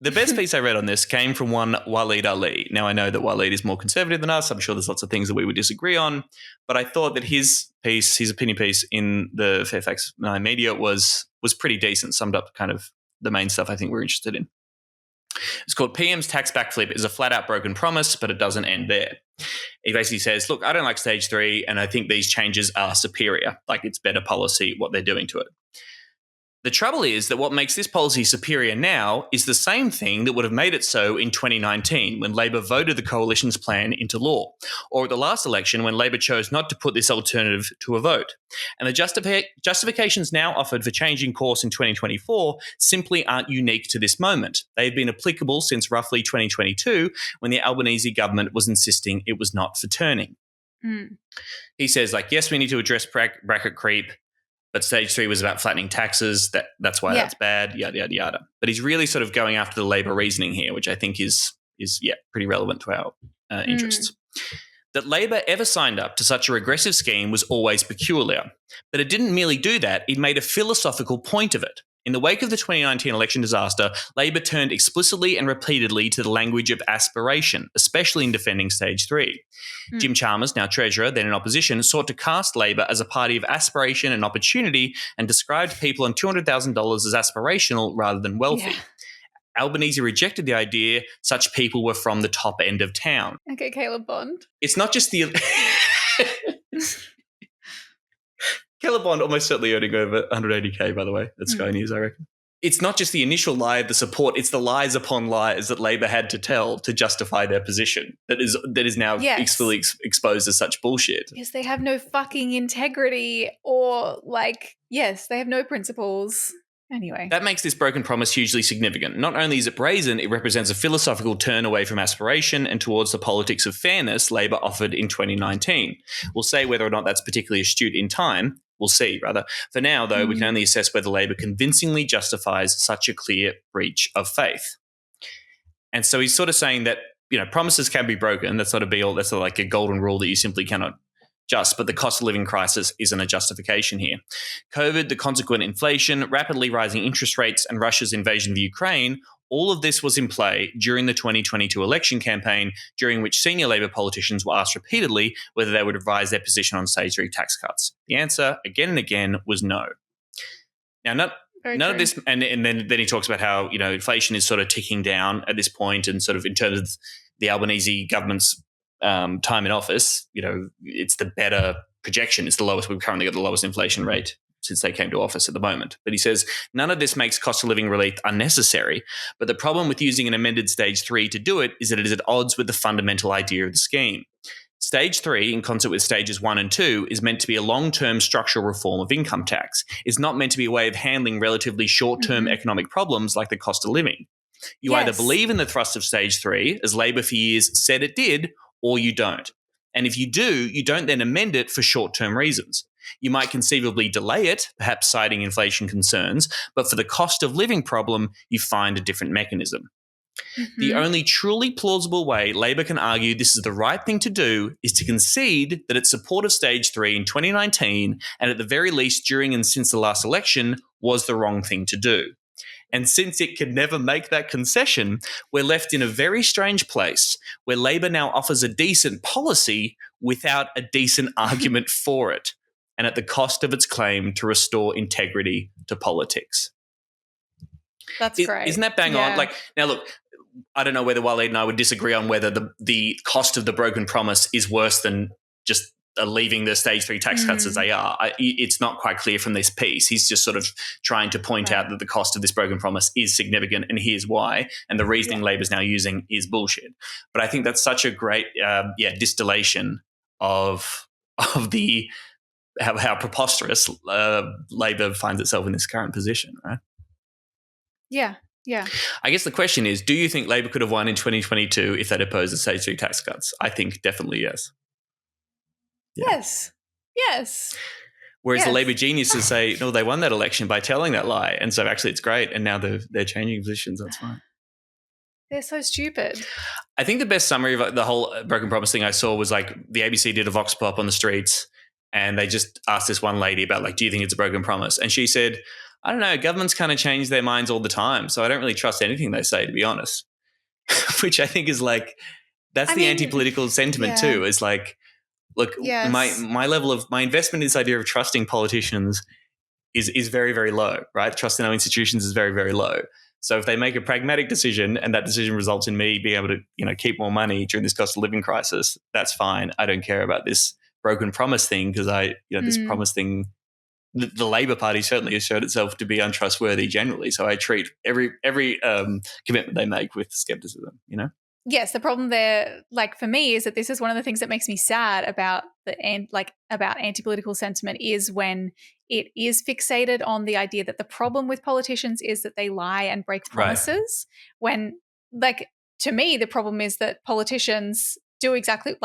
The best piece I read on this came from one Waleed Ali. Now, I know that Waleed is more conservative than us. I'm sure there's lots of things that we would disagree on. But I thought that his piece, his opinion piece in the Fairfax 9 media was pretty decent, summed up kind of the main stuff I think we're interested in. It's called PM's Tax Backflip is a flat-out broken promise, but it doesn't end there. He basically says, look, I don't like stage 3, and I think these changes are superior. It's better policy, what they're doing to it. The trouble is that what makes this policy superior now is the same thing that would have made it so in 2019 when Labor voted the coalition's plan into law, or at the last election when Labor chose not to put this alternative to a vote. And the justifications now offered for changing course in 2024 simply aren't unique to this moment. They have been applicable since roughly 2022 when the Albanese government was insisting it was not for turning. He says, yes, we need to address bracket creep, but stage 3 was about flattening taxes. That's why that's bad, yada, yada, yada. But he's really sort of going after the Labor reasoning here, which I think is pretty relevant to our interests. That Labor ever signed up to such a regressive scheme was always peculiar. But it didn't merely do that, it made a philosophical point of it. In the wake of the 2019 election disaster, Labor turned explicitly and repeatedly to the language of aspiration, especially in defending stage 3. Jim Chalmers, now Treasurer, then in opposition, sought to cast Labor as a party of aspiration and opportunity and described people on $200,000 as aspirational rather than wealthy. Yeah. Albanese rejected the idea such people were from the top end of town. Okay, Caleb Bond. It's not just the... Caleb Bond almost certainly earning over 180K, by the way, at Sky News, I reckon. It's not just the initial lie of the support, it's the lies upon lies that Labor had to tell to justify their position that is now fully exposed as such bullshit. Yes, they have no fucking integrity or they have no principles. Anyway. That makes this broken promise hugely significant. Not only is it brazen, it represents a philosophical turn away from aspiration and towards the politics of fairness Labor offered in 2019. We'll say whether or not that's particularly astute in time. We'll see, rather. For now, though, we can only assess whether Labor convincingly justifies such a clear breach of faith. And so he's sort of saying that, promises can be broken. That's not a be-all. That's not like a golden rule that you simply cannot just, but the cost of living crisis isn't a justification here. COVID, the consequent inflation, rapidly rising interest rates, and Russia's invasion of Ukraine, all of this was in play during the 2022 election campaign, during which senior Labor politicians were asked repeatedly whether they would revise their position on stage 3 tax cuts. The answer, again and again, was no. Now, none of this, and then he talks about how, inflation is sort of ticking down at this point, and sort of in terms of the Albanese government's time in office, it's the better projection. It's the lowest. We've currently got the lowest inflation rate since they came to office at the moment. But he says none of this makes cost of living relief unnecessary. But the problem with using an amended stage 3 to do it is that it is at odds with the fundamental idea of the scheme. Stage 3, in concert with stages 1 and 2, is meant to be a long-term structural reform of income tax. It's not meant to be a way of handling relatively short-term economic problems like the cost of living. You either believe in the thrust of stage 3, as Labor for years said it did, or you don't. And if you do, you don't then amend it for short-term reasons. You might conceivably delay it, perhaps citing inflation concerns, but for the cost of living problem, you find a different mechanism. The only truly plausible way Labor can argue this is the right thing to do is to concede that its support of stage 3 in 2019, and at the very least during and since the last election, was the wrong thing to do. And since it could never make that concession, we're left in a very strange place where Labor now offers a decent policy without a decent argument for it, and at the cost of its claim to restore integrity to politics. That's great. Isn't that bang on? Now look, I don't know whether Waleed and I would disagree on whether the cost of the broken promise is worse than just leaving the stage 3 tax cuts as they are. It's not quite clear from this piece. He's just sort of trying to point out that the cost of this broken promise is significant, and here's why. And the reasoning Labor's now using is bullshit. But I think that's such a great distillation of the how preposterous Labor finds itself in this current position, right? Yeah. Yeah. I guess the question is, do you think Labor could have won in 2022 if they'd opposed the stage 3 tax cuts? I think definitely yes. Yeah. Yes. Whereas the Labor geniuses say, no, they won that election by telling that lie. And so actually it's great. And now they're changing positions. That's fine. They're so stupid. I think the best summary of the whole broken promise thing I saw was the ABC did a vox pop on the streets, and they just asked this one lady about do you think it's a broken promise? And she said, I don't know, governments kind of change their minds all the time. So I don't really trust anything they say, to be honest, which I think is that's the anti-political sentiment too. Is look, my level of my investment in this idea of trusting politicians is very, very low, right? Trust in our institutions is very, very low. So if they make a pragmatic decision and that decision results in me being able to, keep more money during this cost of living crisis, that's fine. I don't care about this broken promise thing because this promise thing the Labor Party certainly has shown itself to be untrustworthy generally. So I treat every commitment they make with skepticism, you know? Yes, the problem there, like for me, is that this is one of the things that makes me sad about about anti-political sentiment is when it is fixated on the idea that the problem with politicians is that they lie and break promises. When, like, to me, the problem is that politicians do exactly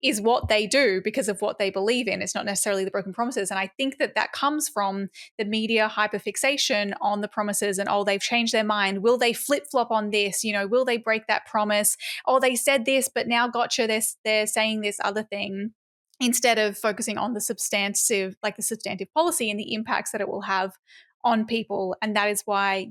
is what they do because of what they believe in. It's not necessarily the broken promises. And I think that comes from the media hyperfixation on the promises and, they've changed their mind. Will they flip-flop on this? You know, will they break that promise? Oh, they said this, but now gotcha, they're saying this other thing, instead of focusing on the substantive policy and the impacts that it will have on people. And that is why,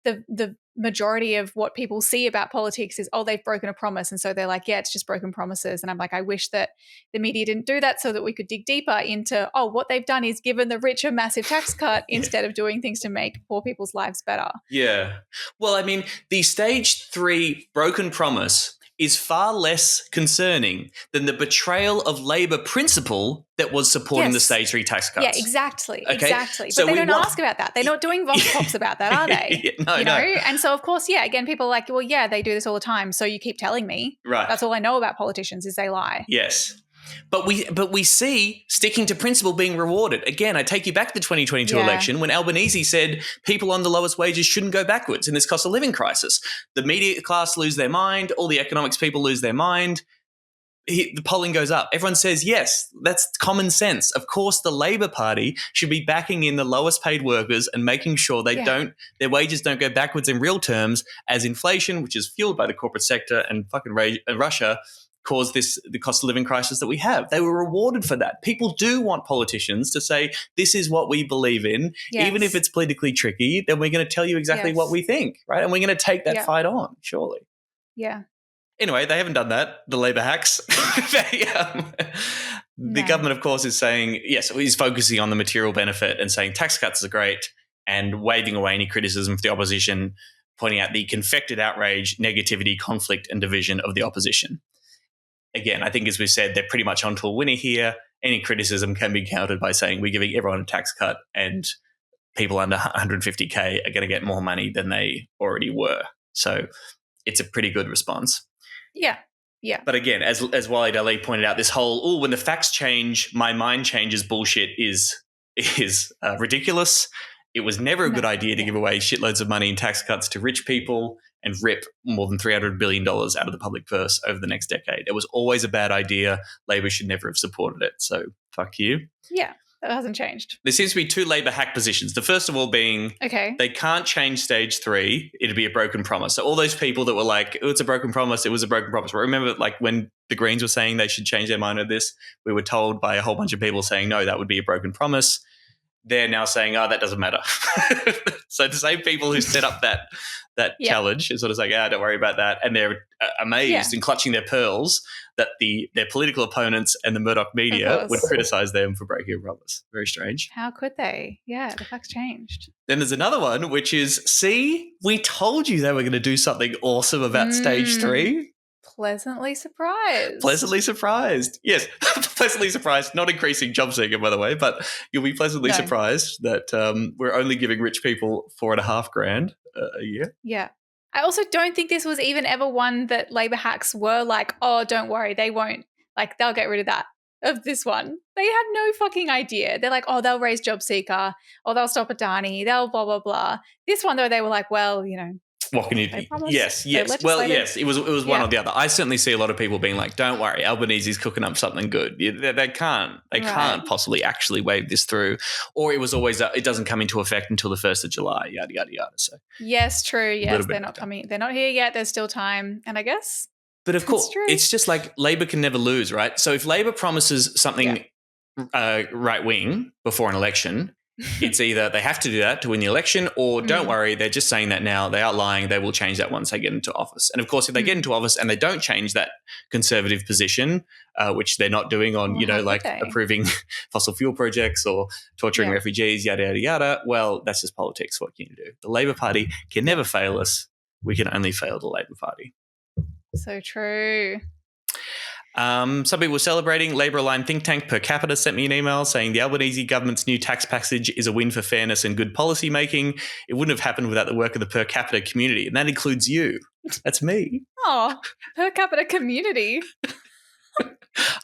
the majority of what people see about politics is, they've broken a promise. And so they're like, it's just broken promises. And I'm like, I wish that the media didn't do that so that we could dig deeper into, what they've done is given the rich a massive tax cut instead of doing things to make poor people's lives better. Yeah. Well, I mean, the stage 3 broken promise is far less concerning than the betrayal of Labor principle that was supporting the stage 3 tax cuts. Yeah, exactly. Okay? Exactly. But So they don't ask about that. They're not doing vox pops about that, are they? No. And so, of course, again, people are like, well, they do this all the time. So you keep telling me. Right. That's all I know about politicians is they lie. Yes. But we see sticking to principle being rewarded. Again, I take you back to the 2022 election when Albanese said people on the lowest wages shouldn't go backwards in this cost of living crisis. The media class lose their mind. All the economics people lose their mind. The polling goes up. Everyone says, yes, that's common sense. Of course, the Labor Party should be backing in the lowest paid workers and making sure their wages don't go backwards in real terms as inflation, which is fueled by the corporate sector and fucking Russia, caused the cost of living crisis that we have. They were rewarded for that. People do want politicians to say, this is what we believe in. Yes. Even if it's politically tricky, then we're going to tell you exactly what we think, right? And we're going to take that fight on, surely. Yeah. Anyway, they haven't done that, the Labor hacks. The government, of course, is saying, yes, is focusing on the material benefit and saying tax cuts are great and waving away any criticism for the opposition, pointing out the confected outrage, negativity, conflict and division of the opposition. Again, I think, as we said, they're pretty much onto a winner here. Any criticism can be countered by saying we're giving everyone a tax cut and people under 150K are going to get more money than they already were. So it's a pretty good response. Yeah. Yeah. But again, as Wally Daly pointed out, this whole, when the facts change, my mind changes bullshit is ridiculous. It was never a good idea to give away shitloads of money in tax cuts to rich people and rip more than $300 billion out of the public purse over the next decade. It was always a bad idea. Labor should never have supported it. So fuck you. Yeah, that hasn't changed. There seems to be 2 Labor hack positions. The first of all being they can't change stage 3. It'd be a broken promise. So all those people that were like, it's a broken promise, it was a broken promise. Remember, like when the Greens were saying they should change their mind on this, we were told by a whole bunch of people saying, no, that would be a broken promise. They're now saying, that doesn't matter. So the same people who set up that challenge is sort of saying, don't worry about that. And they're amazed and clutching their pearls that their political opponents and the Murdoch media would criticize them for breaking a promise. Very strange. How could they? Yeah, the facts changed. Then there's another one, which is, see, we told you they were going to do something awesome about stage 3. Pleasantly surprised. Pleasantly surprised. Yes, pleasantly surprised. Not increasing job seeker, by the way, but you'll be pleasantly surprised that we're only giving rich people $4,500 a year. Yeah. I also don't think this was even ever one that Labor hacks were like, don't worry, they won't. Like, they'll get rid of that, of this one. They had no fucking idea. They're like, they'll raise job seeker, or they'll stop Adani, they'll blah, blah, blah. This one, though, they were like, well, what can you do? Yes. Well, yes, it was one or the other. I certainly see a lot of people being like, don't worry, Albanese's cooking up something good. They can't possibly actually wave this through. Or it was always, it doesn't come into effect until the 1st of July, yada, yada, yada. So yes, true. Yes, they're not coming. They're not here yet. There's still time. And I guess. But of course, it's just like Labor can never lose, right? So if Labor promises something right wing before an election, it's either they have to do that to win the election or don't worry, they're just saying that now. They are lying. They will change that once they get into office. And, of course, if they get into office and they don't change that conservative position, which they're not doing on, approving fossil fuel projects or torturing refugees, yada, yada, yada, well, that's just politics. What can you do? The Labor Party can never fail us. We can only fail the Labor Party. So true. Some people were celebrating. Labour-aligned think tank Per Capita sent me an email saying the Albanese government's new tax package is a win for fairness and good policy making. It wouldn't have happened without the work of the Per Capita community, and that includes you. That's me. Oh, Per Capita community.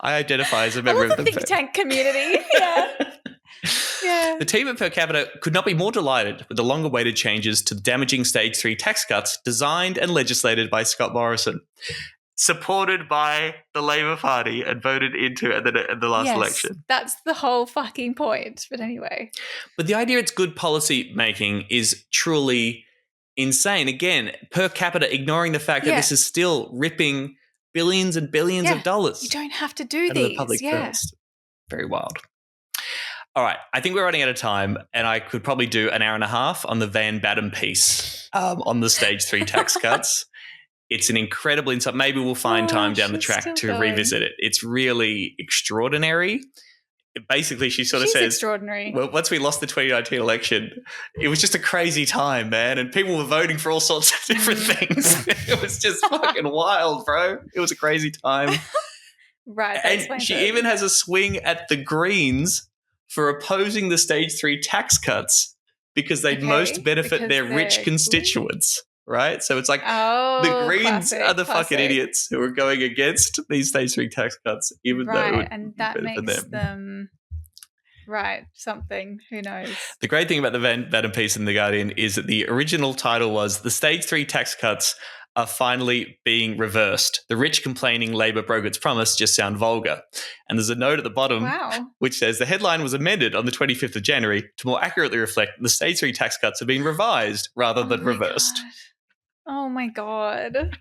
I identify as a member of the think tank community. Yeah. Yeah. The team at Per Capita could not be more delighted with the long-awaited changes to the damaging Stage 3 tax cuts designed and legislated by Scott Morrison, supported by the Labor Party and voted into at the last election. That's the whole fucking point. But anyway. But the idea it's good policy making is truly insane. Again, Per Capita ignoring the fact that this is still ripping billions and billions of dollars. You don't have to do out these. of the public purse. Very wild. All right, I think we're running out of time, and I could probably do an hour and a half on the Van Badham piece on the Stage 3 tax cuts. It's an incredible insight. Maybe we'll find time down the track to revisit it. It's really extraordinary. Basically, she sort of says, extraordinary. Well, once we lost the 2019 election, it was just a crazy time, man, and people were voting for all sorts of different things. It was just fucking wild, bro. It was a crazy time. Right. And she even has a swing at the Greens for opposing the Stage 3 tax cuts because they'd most benefit their rich constituents, right? So it's like the Greens are the fucking idiots who are going against these Stage 3 tax cuts, even though it would and that benefit makes them something. Who knows? The great thing about the Van Badham piece in The Guardian is that the original title was "The Stage 3 tax cuts are finally being reversed. The rich complaining Labor broke its promise just sound vulgar." And there's a note at the bottom which says the headline was amended on the 25th of January to more accurately reflect the Stage 3 tax cuts have been revised rather than reversed. God. Oh my God.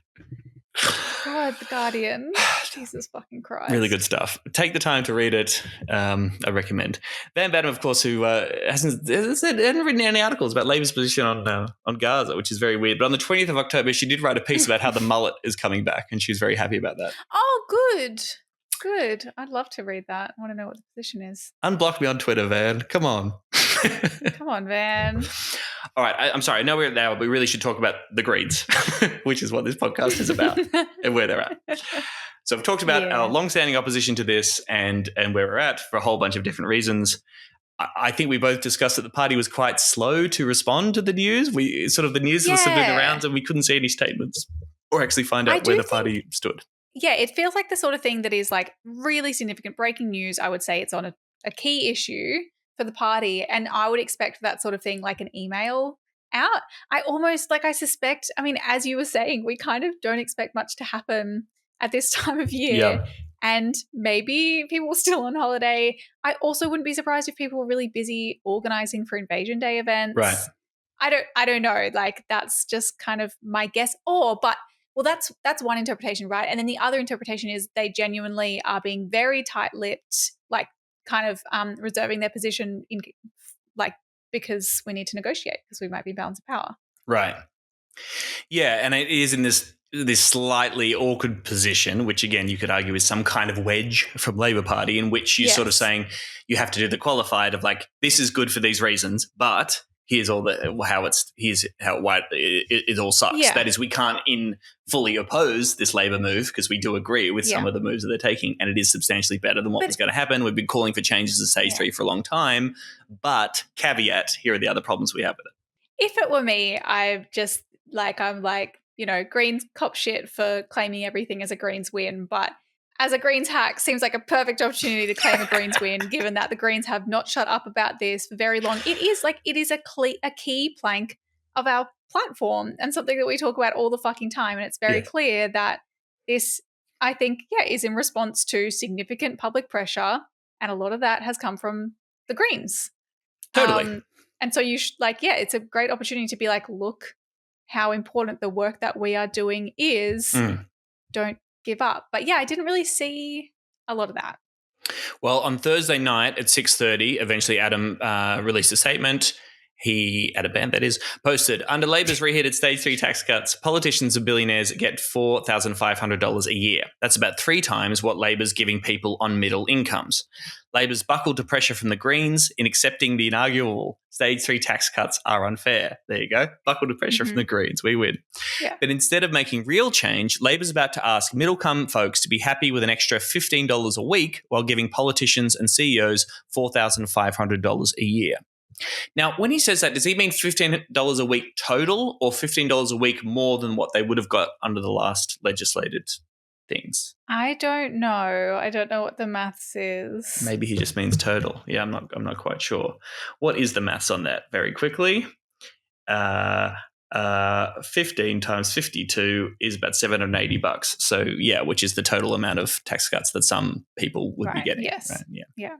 God, The Guardian. Jesus fucking Christ. Really good stuff. Take the time to read it. I recommend. Van Badham, of course, who hasn't written any articles about Labor's position on Gaza, which is very weird. But on the 20th of October, she did write a piece about how the mullet is coming back, and she's very happy about that. Oh, good. Good. I'd love to read that. I want to know what the position is. Unblock me on Twitter, Van. Come on. Come on, Van. All right. I'm sorry. I know we're at now, but we really should talk about the Greens, which is what this podcast is about and where they're at. So I've talked about our long-standing opposition to this and where we're at for a whole bunch of different reasons. I think we both discussed that the party was quite slow to respond to the news. The news was sort of doing the rounds and we couldn't see any statements or actually find out where the party stood. Yeah, it feels like the sort of thing that is like really significant breaking news. I would say it's on a key issue for the party, and I would expect that sort of thing like an email out. I suspect, I mean, as you were saying, we kind of don't expect much to happen at this time of year, and maybe people were still on holiday. I also wouldn't be surprised if people were really busy organizing for Invasion Day events. Right. I don't know. Like, that's just kind of my guess. That's one interpretation, right? And then the other interpretation is they genuinely are being very tight-lipped, like kind of reserving their position in because we need to negotiate because we might be balance of power. Right. Yeah, and it is in this slightly awkward position, which again you could argue is some kind of wedge from Labor Party, in which you're sort of saying you have to do the qualified of like, this is good for these reasons, but here's all why it all sucks. Yeah. That is, we can't fully oppose this Labor move because we do agree with some of the moves that they're taking, and it is substantially better than what was going to happen. We've been calling for changes to Stage 3 for a long time, but caveat, here are the other problems we have with it. If it were me, I'm like, Greens cop shit for claiming everything as a Greens win, but as a Greens hack, seems like a perfect opportunity to claim a Greens win, given that the Greens have not shut up about this for very long. It is a key plank of our platform and something that we talk about all the fucking time. And it's very clear that this, I think, is in response to significant public pressure. And a lot of that has come from the Greens. Totally. And so it's a great opportunity to be like, look how important the work that we are doing is. Don't give up. But I didn't really see a lot of that. Well, on Thursday night at 6:30, eventually Adam released a statement. he, at a band that is, posted, under Labor's reheated stage 3 tax cuts, politicians and billionaires get $4,500 a year. That's about 3 times what Labor's giving people on middle incomes. Labor's buckled to pressure from the Greens in accepting the inarguable stage 3 tax cuts are unfair. There you go. Buckled to pressure from the Greens. We win. Yeah. But instead of making real change, Labor's about to ask middle-income folks to be happy with an extra $15 a week while giving politicians and CEOs $4,500 a year. Now, when he says that, does he mean $15 a week total or $15 a week more than what they would have got under the last legislated things? I don't know. I don't know what the maths is. Maybe he just means total. Yeah, I'm not quite sure. What is the maths on that? Very quickly. 15 times 52 is about $780. So, yeah, which is the total amount of tax cuts that some people would be getting. Yes. Right? Yeah.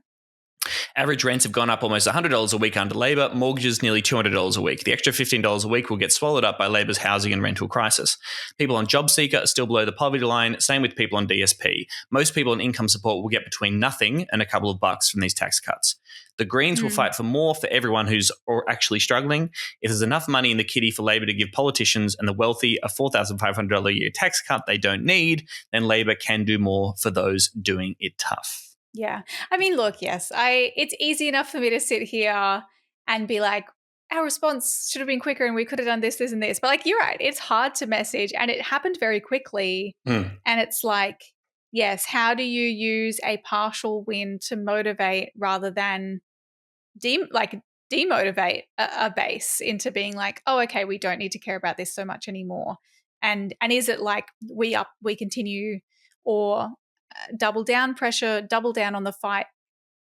Average rents have gone up almost $100 a week under Labor, mortgages nearly $200 a week. The extra $15 a week will get swallowed up by Labor's housing and rental crisis. People on JobSeeker are still below the poverty line, same with people on DSP. Most people on income support will get between nothing and a couple of bucks from these tax cuts. The Greens will fight for more for everyone who's actually struggling. If there's enough money in the kitty for Labor to give politicians and the wealthy a $4,500 a year tax cut they don't need, then Labor can do more for those doing it tough. Yeah. I mean, look, yes, it's easy enough for me to sit here and be like, our response should have been quicker and we could have done this, this, and this. But like, you're right. It's hard to message and it happened very quickly. And it's like, yes, how do you use a partial win to motivate rather than demotivate a base into being like, oh, okay, we don't need to care about this so much anymore. And is it like we continue or double down pressure, double down on the fight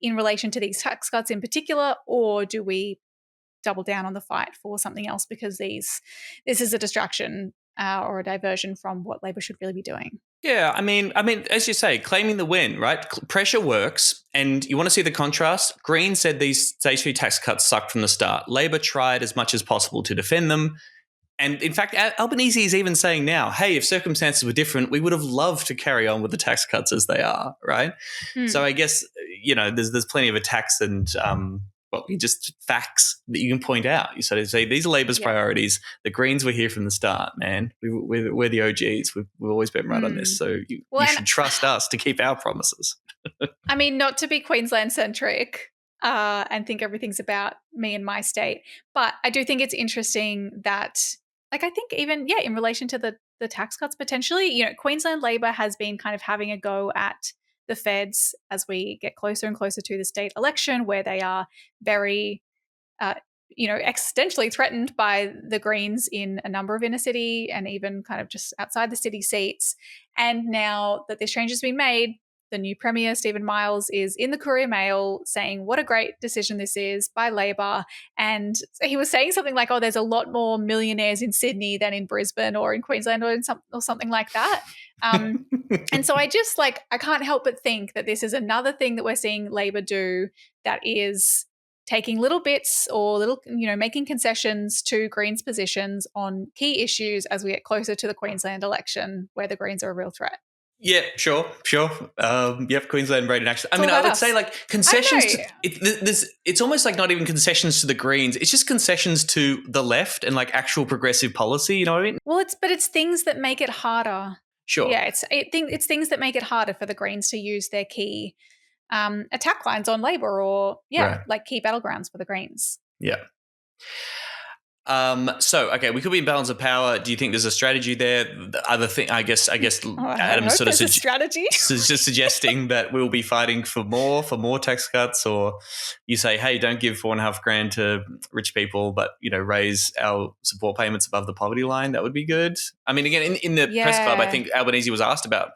in relation to these tax cuts in particular, or do we double down on the fight for something else because this is a distraction or a diversion from what Labor should really be doing? Yeah, I mean, as you say, claiming the win, right? Pressure works, and you want to see the contrast. Greens said these stage 3 tax cuts sucked from the start. Labor tried as much as possible to defend them. And in fact, Albanese is even saying now, hey, if circumstances were different, we would have loved to carry on with the tax cuts as they are, right? So I guess, there's plenty of attacks and just facts that you can point out. You sort of say, these are Labor's priorities. The Greens were here from the start, man. We're the OGs. We've always been right on this. So you should trust us to keep our promises. I mean, not to be Queensland-centric and think everything's about me and my state, but I do think it's interesting that I think even, in relation to the tax cuts potentially, Queensland Labor has been kind of having a go at the feds as we get closer and closer to the state election, where they are very, existentially threatened by the Greens in a number of inner city and even kind of just outside the city seats. And now that this change has been made, the new Premier, Stephen Miles, is in the Courier Mail saying what a great decision this is by Labor. And he was saying something like, oh, there's a lot more millionaires in Sydney than in Brisbane or in Queensland or something like that. And so I just I can't help but think that this is another thing that we're seeing Labor do that is taking little bits or making concessions to Greens positions on key issues as we get closer to the Queensland election where the Greens are a real threat. Yeah, sure. Queensland rate in action. I mean, I would say concessions. It's almost like not even concessions to the Greens. It's just concessions to the left and actual progressive policy. You know what I mean? Well, it's things that make it harder. Sure. Yeah, it's things that make it harder for the Greens to use their key attack lines on Labor or key battlegrounds for the Greens. Yeah. Okay, we could be in balance of power. Do you think there's a strategy there? The other thing, I guess Adam's sort of strategy. Just suggesting that we'll be fighting for more tax cuts, or you say, hey, don't give $4,500 to rich people, but raise our support payments above the poverty line. That would be good. I mean, again, in the press club, I think Albanese was asked about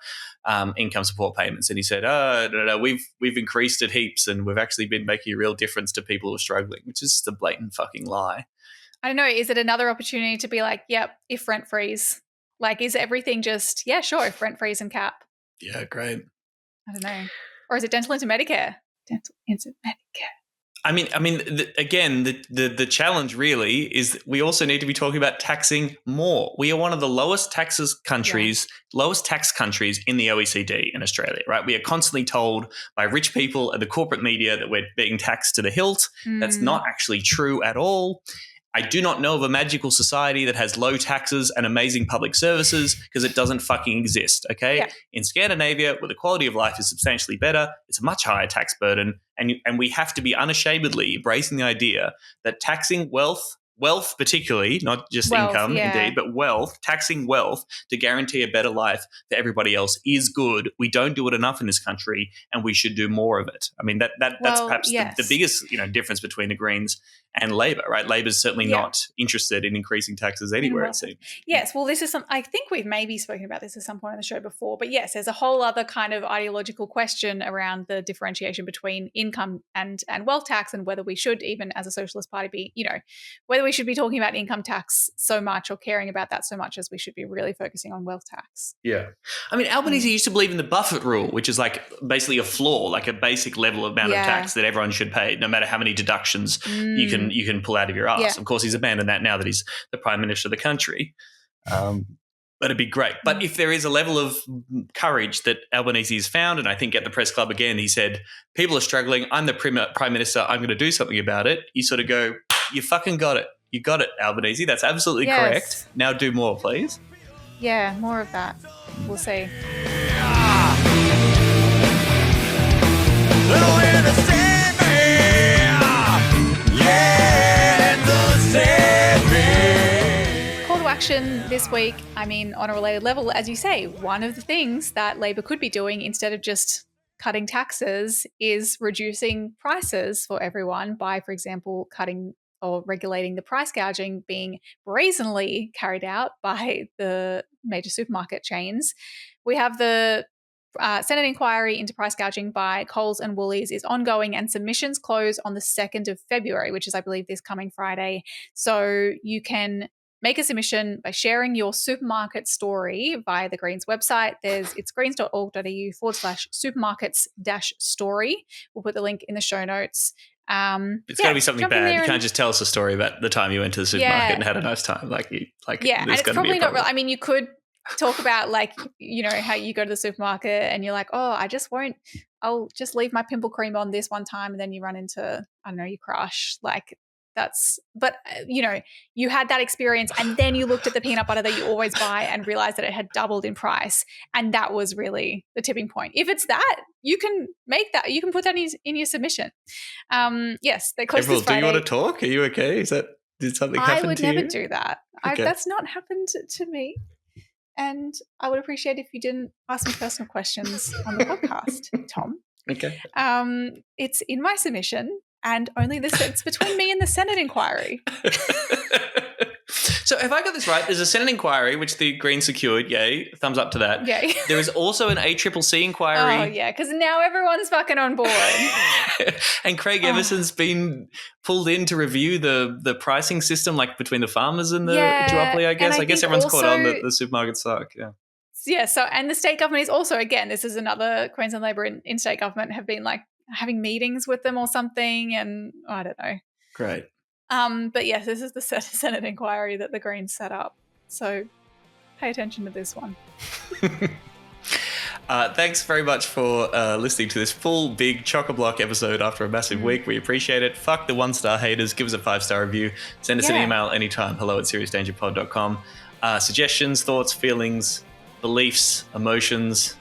income support payments, and he said, no, we've increased it heaps, and we've actually been making a real difference to people who are struggling, which is just a blatant fucking lie. I don't know. Is it another opportunity to be like, yep, if rent freeze? Is everything just, yeah, sure, if rent freeze and cap? Yeah, great. I don't know. Or is it dental into Medicare? Dental into Medicare. I mean, again, the challenge really is that we also need to be talking about taxing more. We are one of the lowest tax countries in the OECD in Australia, right? We are constantly told by rich people and the corporate media that we're being taxed to the hilt. That's not actually true at all. I do not know of a magical society that has low taxes and amazing public services because it doesn't fucking exist, okay? Yeah. In Scandinavia, where the quality of life is substantially better, it's a much higher tax burden, and we have to be unashamedly embracing the idea that taxing wealth particularly, not just income indeed, but taxing wealth to guarantee a better life for everybody else is good. We don't do it enough in this country, and we should do more of it. I mean, that's perhaps the biggest difference between the Greens and Labor, right? Labor's certainly not interested in increasing taxes anywhere, it seems. Yes, well, this is I think we've maybe spoken about this at some point on the show before, but yes, there's a whole other kind of ideological question around the differentiation between income and wealth tax, and whether we should, even as a socialist party, be, whether we should be talking about income tax so much or caring about that so much as we should be really focusing on wealth tax. Yeah. I mean, Albanese used to believe in the Buffett rule, which is like basically a floor, like a basic level amount of tax that everyone should pay, no matter how many deductions you can pull out of your ass. Yeah. Of course, he's abandoned that now that he's the Prime Minister of the country. But it'd be great. But if there is a level of courage that Albanese has found, and I think at the press club again, he said, people are struggling. I'm the Prime Minister. I'm going to do something about it. You sort of go, you fucking got it. You got it, Albanese. That's absolutely correct. Now do more, please. Yeah, more of that. We'll see. Call to action this week, on a related level, as you say, one of the things that Labor could be doing instead of just cutting taxes is reducing prices for everyone by, for example, cutting or regulating the price gouging being brazenly carried out by the major supermarket chains. We have the Senate inquiry into price gouging by Coles and Woolies is ongoing, and submissions close on the 2nd of February, which is, I believe, this coming Friday. So you can make a submission by sharing your supermarket story via the Greens website. It's greens.org.au/supermarkets-story. We'll put the link in the show notes. It's got to be something bad. You can't just tell us a story about the time you went to the supermarket and had a nice time. And it's probably not real. You could talk about how you go to the supermarket and you're like, I'll just leave my pimple cream on this one time, and then you run into, you crush. You had that experience, and then you looked at the peanut butter that you always buy and realized that it had doubled in price, and that was really the tipping point. If it's that, you can make that. You can put that in your submission. Yes, they're close this Friday. Do you want to talk? Are you okay? Did something happen to you? I would never do that. Okay. That's not happened to me, and I would appreciate if you didn't ask me personal questions on the podcast, Tom. Okay. It's in my submission. And only it's between me and the Senate inquiry. So have I got this right? There's a Senate inquiry, which the Greens secured. Yay. Thumbs up to that. Yay. There is also an ACCC inquiry. Oh, yeah, because now everyone's fucking on board. And Craig Emerson's been pulled in to review the pricing system, like between the farmers and the duopoly, I guess. I guess everyone's caught on that the supermarkets suck. Yeah. Yeah, and the state government is also, again, this is another Queensland Labor in state government have been having meetings with them or something, and I don't know. Great. But yes, this is the Senate inquiry that the Greens set up. So pay attention to this one. Thanks very much for listening to this full big chock-a-block episode after a massive week. We appreciate it. Fuck the 1-star haters. Give us a 5-star review. Send us an email anytime. hello@seriousdangerpod.com. Suggestions, thoughts, feelings, beliefs, emotions,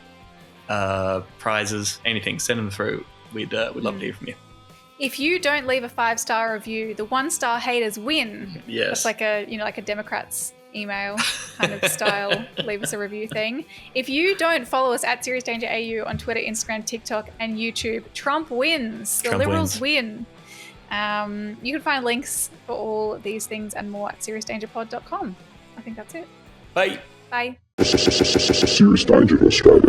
prizes, anything. Send them through. We'd love to hear from you. If you don't leave a 5-star review, the 1-star haters win. Yes. That's like a Democrats email kind of style leave us a review thing. If you don't follow us at Serious Danger AU on Twitter, Instagram, TikTok, and YouTube, Trump wins. The Liberals win. You can find links for all these things and more at seriousdangerpod.com. I think that's it. Bye. Bye. Serious Danger Australia.